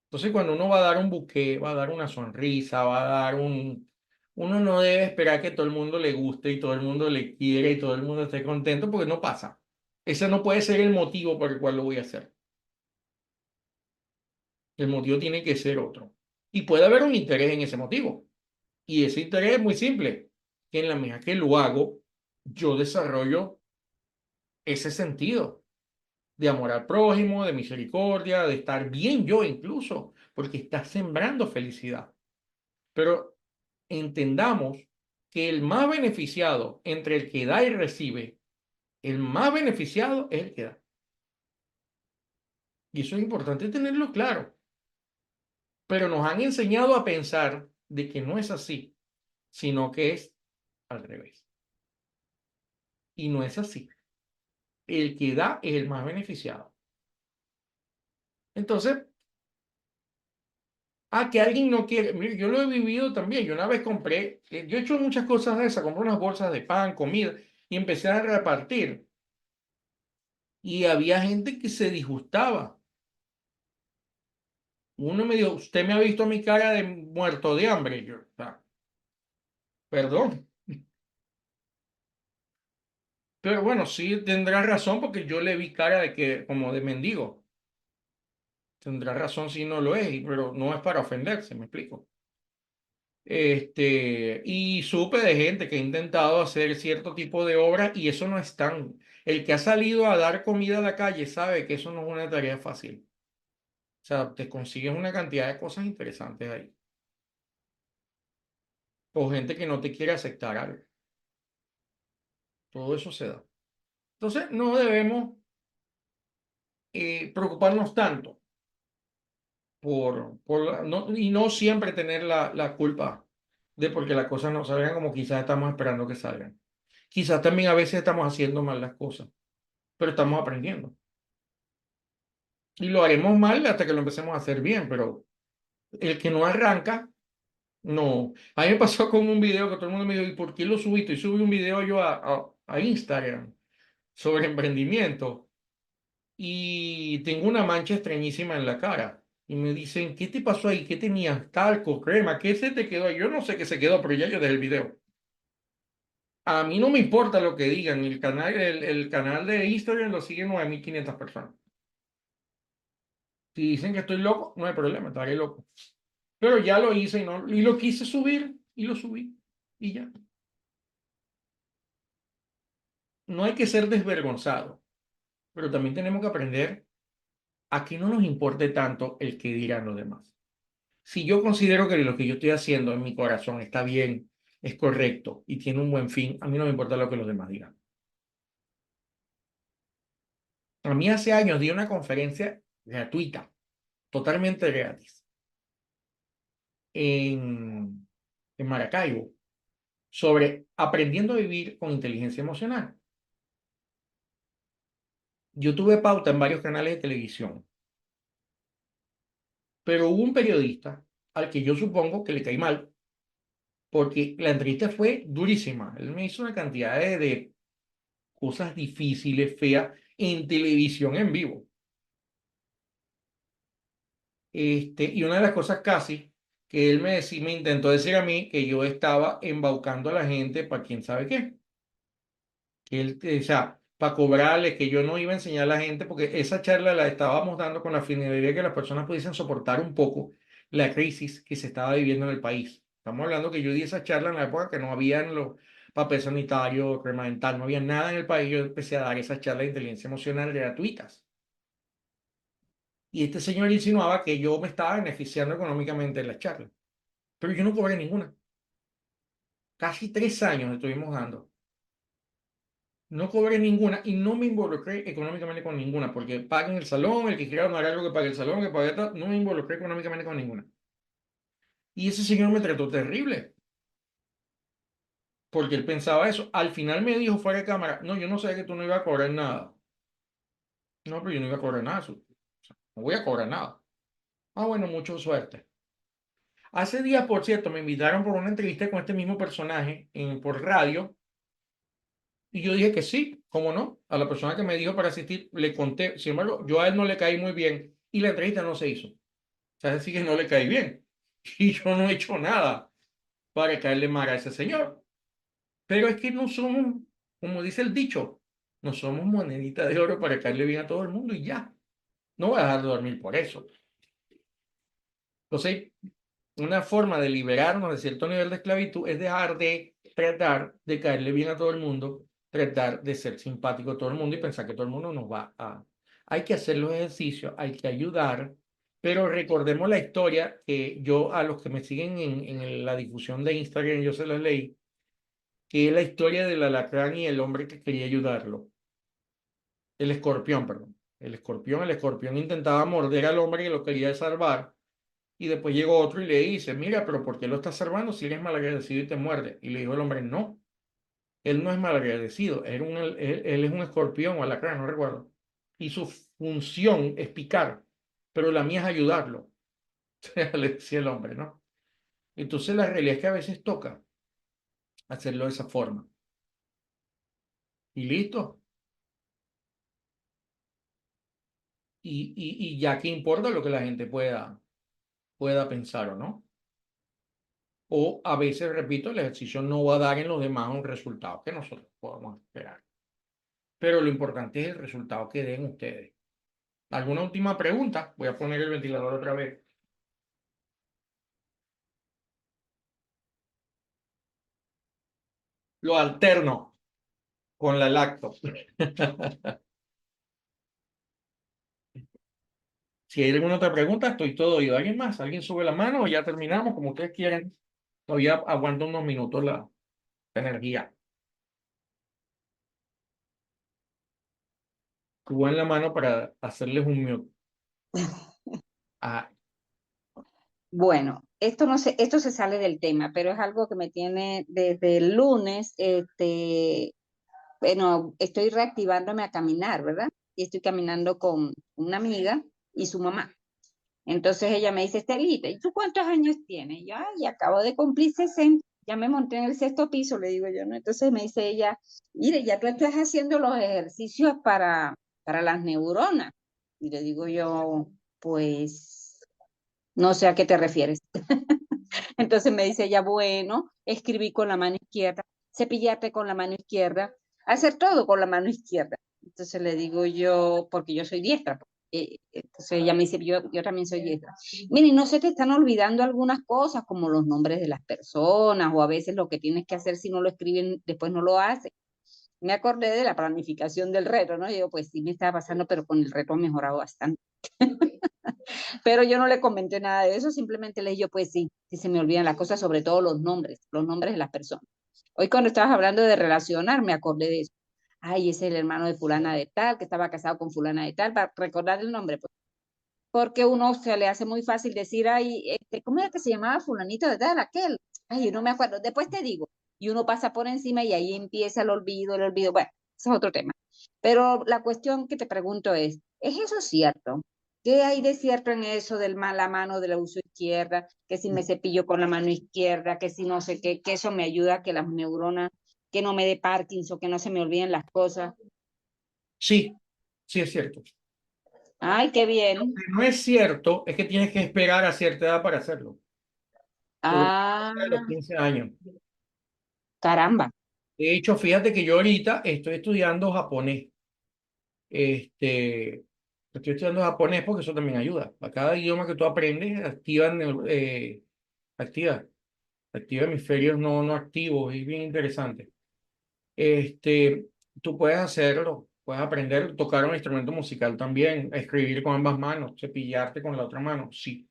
Entonces, cuando uno va a dar un buqué, va a dar una sonrisa, va a dar un... Uno no debe esperar que todo el mundo le guste y todo el mundo le quiera y todo el mundo esté contento porque no pasa. Ese no puede ser el motivo por el cual lo voy a hacer. El motivo tiene que ser otro. Y puede haber un interés en ese motivo. Y ese interés es muy simple. Que en la medida que lo hago, yo desarrollo ese sentido de amor al prójimo, de misericordia, de estar bien yo incluso, porque está sembrando felicidad. Pero entendamos que el más beneficiado entre el que da y recibe, el más beneficiado es el que da. Y eso es importante tenerlo claro. Pero nos han enseñado a pensar de que no es así, sino que es al revés. Y no es así. El que da es el más beneficiado. Entonces, que alguien no quiere. Mire, yo lo he vivido también. Yo una vez compré, yo he hecho muchas cosas de esas, compré unas bolsas de pan, comida, y empecé a repartir. Y había gente que se disgustaba. Uno me dijo, usted me ha visto mi cara de muerto de hambre. Yo, perdón. Pero bueno, sí tendrá razón porque yo le vi cara de que, como de mendigo. Tendrá razón si no lo es, pero no es para ofenderse, me explico. Y supe de gente que ha intentado hacer cierto tipo de obras y eso no es tan. El que ha salido a dar comida a la calle sabe que eso no es una tarea fácil. O sea, te consigues una cantidad de cosas interesantes ahí. O gente que no te quiere aceptar algo. Todo eso se da. Entonces, no debemos preocuparnos tanto y no siempre tener la culpa de porque las cosas no salgan como quizás estamos esperando que salgan. Quizás también a veces estamos haciendo mal las cosas, pero estamos aprendiendo. Y lo haremos mal hasta que lo empecemos a hacer bien, pero el que no arranca, no. A mí me pasó con un video que todo el mundo me dijo, ¿y por qué lo subiste? Y subí un video yo a Instagram sobre emprendimiento y tengo una mancha extrañísima en la cara. Y me dicen, ¿qué te pasó ahí? ¿Qué tenías? Talco, crema, ¿qué se te quedó ahí? Yo no sé qué se quedó, pero ya yo dejé el video. A mí no me importa lo que digan. El canal de Instagram lo siguen 9.500 personas. Si dicen que estoy loco, no hay problema, estaré loco. Pero ya lo hice y lo quise subir y lo subí. Y ya. No hay que ser desvergonzado, pero también tenemos que aprender a que no nos importe tanto el que dirán los demás. Si yo considero que lo que yo estoy haciendo en mi corazón está bien, es correcto y tiene un buen fin, a mí no me importa lo que los demás digan. A mí hace años di una conferencia gratuita, totalmente gratis, en, en Maracaibo, sobre aprendiendo a vivir con inteligencia emocional. Yo tuve pauta en varios canales de televisión, pero hubo un periodista al que yo supongo que le caí mal, porque la entrevista fue durísima. Él me hizo una cantidad de cosas difíciles, feas, en televisión en vivo. Y una de las cosas casi que él me intentó decir a mí que yo estaba embaucando a la gente para quién sabe qué. Que él, o sea, para cobrarle, que yo no iba a enseñar a la gente, porque esa charla la estábamos dando con la finalidad de que las personas pudiesen soportar un poco la crisis que se estaba viviendo en el país. Estamos hablando que yo di esa charla en la época que no habían los papeles sanitarios, crema dental, no había nada en el país. Yo empecé a dar esas charlas de inteligencia emocional gratuitas. Y este señor insinuaba que yo me estaba beneficiando económicamente de la charla. Pero yo no cobré ninguna. Casi 3 años estuvimos dando. No cobré ninguna y no me involucré económicamente con ninguna, porque paguen el salón, el que quiera donar algo que pague el salón, que pague tal, no me involucré económicamente con ninguna. Y ese señor me trató terrible, porque él pensaba eso. Al final me dijo fuera de cámara, no, yo no sabía que tú no ibas a cobrar nada. No, pero yo no iba a cobrar nada, no voy a cobrar nada. Ah, bueno, mucha suerte. Hace días, por cierto, me invitaron por una entrevista con este mismo personaje por radio. Y yo dije que sí, ¿cómo no? A la persona que me dijo para asistir, le conté. Sin embargo, yo a él no le caí muy bien y la entrevista no se hizo. O sea, así que no le caí bien. Y yo no he hecho nada para caerle mal a ese señor. Pero es que no somos, como dice el dicho, no somos monedita de oro para caerle bien a todo el mundo y ya. No voy a dejar de dormir por eso. Entonces, una forma de liberarnos de cierto nivel de esclavitud es dejar de tratar de caerle bien a todo el mundo, tratar de ser simpático a todo el mundo y pensar que todo el mundo nos va a... Hay que hacer los ejercicios, hay que ayudar, pero recordemos la historia que yo a los que me siguen en la difusión de Instagram, yo se las leí, que es la historia del alacrán y el hombre que quería ayudarlo. El escorpión, perdón. El escorpión intentaba morder al hombre que lo quería salvar. Y después llegó otro y le dice, mira, pero ¿por qué lo estás salvando si eres malagradecido y te muerde? Y le dijo el hombre, no, él no es malagradecido, él es un escorpión o alacrán, no recuerdo. Y su función es picar, pero la mía es ayudarlo, le decía el hombre, ¿no? Entonces la realidad es que a veces toca hacerlo de esa forma. Y listo. Y ya que importa lo que la gente pueda pensar o no. O a veces, repito, el ejercicio no va a dar en los demás un resultado que nosotros podamos esperar. Pero lo importante es el resultado que den ustedes. ¿Alguna última pregunta? Voy a poner el ventilador otra vez. Lo alterno con la lacto. Si hay alguna otra pregunta, estoy todo oído. ¿Alguien más? ¿Alguien sube la mano o ya terminamos? Como ustedes quieran. Todavía aguanto unos minutos la energía. Suban la mano para hacerles un mute. Ah, Bueno, esto no sé, esto se sale del tema, pero es algo que me tiene desde el lunes, bueno, estoy reactivándome a caminar, ¿verdad? Y estoy caminando con una amiga y su mamá. Entonces ella me dice, Estelita, ¿y tú cuántos años tienes? Y yo, ay, acabo de cumplir 60, ya me monté en el sexto piso, le digo yo, ¿no? Entonces me dice ella, mire, ya tú estás haciendo los ejercicios para las neuronas. Y le digo yo, pues, no sé a qué te refieres. Entonces me dice ella, bueno, escribí con la mano izquierda, cepillarte con la mano izquierda, hacer todo con la mano izquierda. Entonces le digo yo, porque yo soy diestra. Entonces ella me dice, yo también soy diestra. Mire, no se te están olvidando algunas cosas, como los nombres de las personas, o a veces lo que tienes que hacer si no lo escriben, después no lo haces. Me acordé de la planificación del reto, ¿no? Y digo, pues sí me estaba pasando, pero con el reto he mejorado bastante. Pero yo no le comenté nada de eso, simplemente le dije yo, pues sí, sí se me olvidan las cosas, sobre todo los nombres de las personas. Hoy cuando estabas hablando de relacionar, me acordé de eso. Ay, ese es el hermano de fulana de tal, que estaba casado con fulana de tal, para recordar el nombre, pues. Porque uno se le hace muy fácil decir, ay, ¿cómo era que se llamaba fulanito de tal, aquel? Ay, yo no me acuerdo, después te digo. Y uno pasa por encima y ahí empieza el olvido, bueno, ese es otro tema. Pero la cuestión que te pregunto ¿es eso cierto? ¿Qué hay de cierto en eso la mano de la uso izquierda? Que si me cepillo con la mano izquierda, que si no sé qué, que eso me ayuda a que las neuronas, que no me dé Parkinson, que no se me olviden las cosas. Sí, sí es cierto. Ay, qué Lo bien. que no es cierto es que tienes que esperar a cierta edad para hacerlo. Solo Ah, a los 15 años. caramba. De hecho, fíjate que yo ahorita estoy estudiando japonés. Estoy estudiando japonés porque eso también ayuda. A cada idioma que tú aprendes, activa, activa hemisferios no activos. Es bien interesante. Este, Tú puedes hacerlo, puedes aprender a tocar un instrumento musical también, a escribir con ambas manos, cepillarte con la otra mano, sí.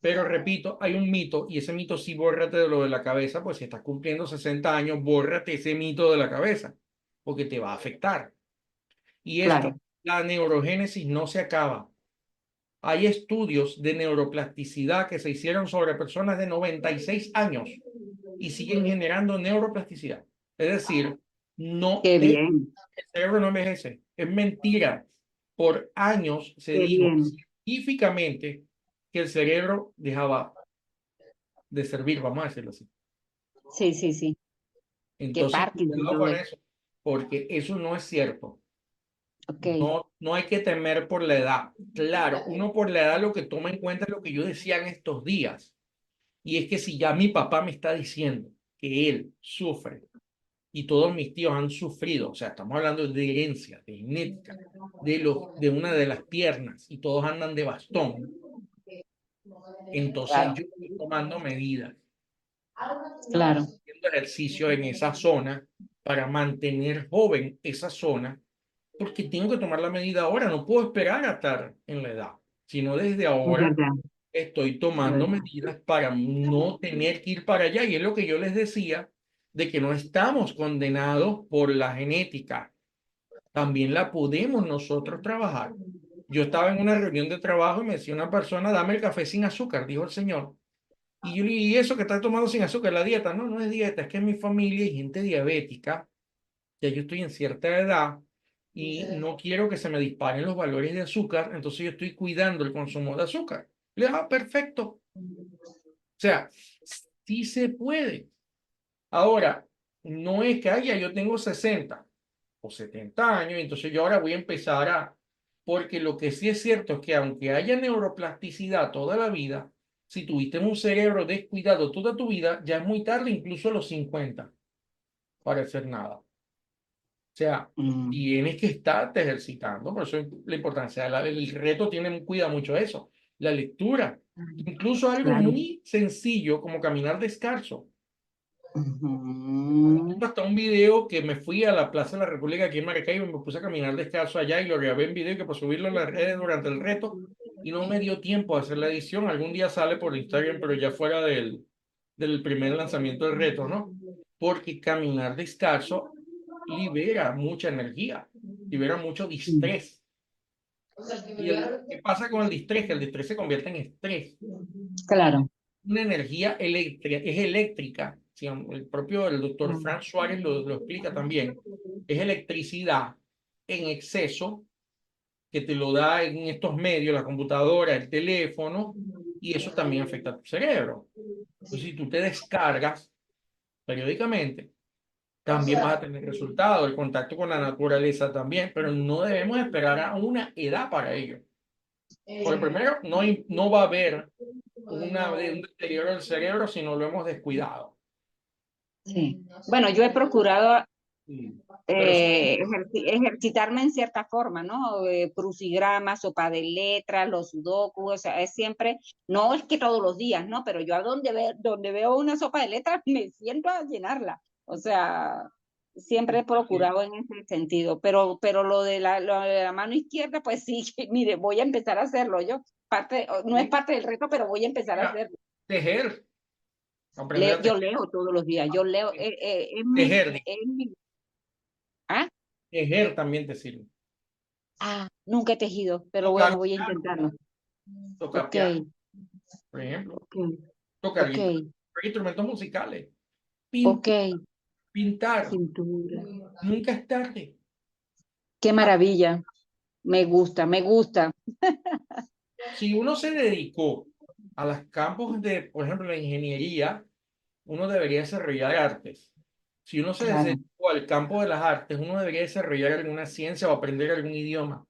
Pero repito, hay un mito y ese mito sí bórrate de lo de la cabeza, pues si estás cumpliendo 60 años, bórrate ese mito de la cabeza, porque te va a afectar. Y esto, Claro. la neurogénesis no se acaba. Hay estudios de neuroplasticidad que se hicieron sobre personas de 96 años y siguen generando neuroplasticidad. Es decir, no Qué de, bien, el cerebro no envejece. Es mentira. Por años se qué dijo bien. científicamente que el cerebro dejaba de servir, vamos a decirlo así. Sí, sí, sí. Qué Entonces, Parkinson cuidado todo con eso. eso, porque eso no es cierto. Ok, No hay que temer por la edad. Claro, uno por la edad lo que toma en cuenta es lo que yo decía en estos días. Y es que si ya mi papá me está diciendo que él sufre y todos mis tíos han sufrido, o sea, estamos hablando de herencia, de genética, de una de las piernas y todos andan de bastón, entonces claro, yo estoy tomando medidas, claro. haciendo ejercicio en esa zona para mantener joven esa zona, porque tengo que tomar la medida ahora, no puedo esperar a estar en la edad, sino desde Es ahora verdad, estoy es tomando verdad. medidas para no tener que ir para allá. Y es lo que yo les decía, de que no estamos condenados por la genética. También la podemos nosotros trabajar. Yo estaba en una reunión de trabajo y me decía una persona, dame el café sin azúcar, dijo el señor. Y yo le dije, ¿y eso que estás tomando sin azúcar? La dieta. No, no es dieta, es que en mi familia hay gente diabética. Ya yo estoy en cierta edad y no quiero que se me disparen los valores de azúcar, entonces yo estoy cuidando el consumo de azúcar. Le dije, perfecto. O sea, sí se puede. Ahora, no es que haya, yo tengo 60 o 70 años, entonces yo ahora voy a empezar a, porque lo que sí es cierto es que aunque haya neuroplasticidad toda la vida, si tuviste un cerebro descuidado toda tu vida, ya es muy tarde, incluso a los 50 para hacer nada. O sea, Mm, tienes que estarte ejercitando, por eso es la importancia. El reto tiene, cuida mucho eso. La lectura, incluso algo claro. muy sencillo como caminar descalzo. Ujú. Hasta un video que me fui a la Plaza de la República aquí en Maracaibo y me puse a caminar descalzo allá y lo grabé en video que para subirlo en las redes durante el reto y no me dio tiempo a hacer la edición. Algún día sale por Instagram, pero ya fuera del primer lanzamiento del reto, ¿no? Porque caminar descalzo libera mucha energía, libera mucho Sí, distrés. ¿Qué pasa con el distrés? Que el distrés se convierte en estrés. claro. Una energía eléctrica, es eléctrica, si el propio el doctor Mm, Frank Suárez lo explica también, es electricidad en exceso que te lo da en estos medios, la computadora, el teléfono, y eso también afecta a tu cerebro. Entonces, si tú te descargas periódicamente, también vas a tener resultados, el contacto con la naturaleza también, pero no debemos esperar a una edad para ello. Porque primero, no va a haber un deterioro del cerebro si no lo hemos descuidado. sí. Bueno, yo he procurado Sí. Pero sí, ejercitarme en cierta forma, ¿no? Crucigramas, sopa de letras, los sudokus, o sea, es siempre, no es que todos los días, ¿no? Pero yo a donde veo una sopa de letras me siento a llenarla. O sea, siempre he sí. procurado en ese sentido, pero lo de la mano izquierda, pues sí, mire, voy a empezar a hacerlo yo. No es Sí. parte del reto, pero voy a empezar a Mira, hacerlo. tejer, aprender a Yo tejer. leo todos los días, yo leo, Tejer, ¿ah? tejer también te sirve. Ah, nunca he tejido, pero Tocar bueno, voy a piano, intentarlo. tocar Ok, piano, por ejemplo. ok, Tocar ok, guitarra, instrumentos musicales. ok. Pintar, pintar. Cintura. Nunca es tarde. Qué maravilla. Me gusta, me gusta. Si uno se dedicó a los campos de, por ejemplo, la ingeniería, uno debería desarrollar artes. Si uno se Claro. dedicó al campo de las artes, uno debería desarrollar alguna ciencia o aprender algún idioma.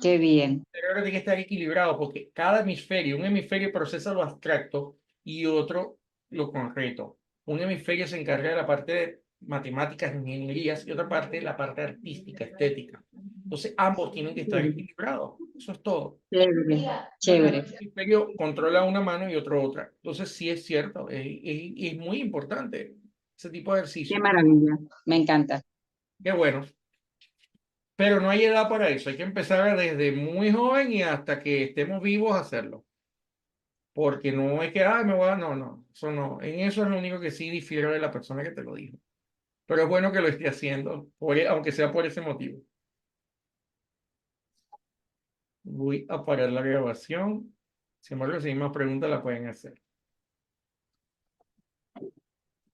Qué bien. El cerebro tiene que estar equilibrado porque cada hemisferio, un hemisferio procesa lo abstracto y otro lo concreto. Un hemisferio se encarga de la parte de matemáticas, ingenierías y otra parte la parte artística, estética. Entonces ambos tienen que estar equilibrados. Eso es todo. Chévere, Entonces, chévere. un hemisferio controla una mano y otro otra. Entonces sí es cierto, es muy importante ese tipo de Qué ejercicio. maravilla. Me encanta. Qué bueno. Pero no hay edad para eso. Hay que empezar desde muy joven y hasta que estemos vivos a hacerlo. Porque no es que, me voy a... No, no, eso no. En eso es lo único que sí difiero de la persona que te lo dijo. Pero es bueno que lo esté haciendo, aunque sea por ese motivo. Voy a parar la grabación. Si embargo, si hay más preguntas, la pueden hacer.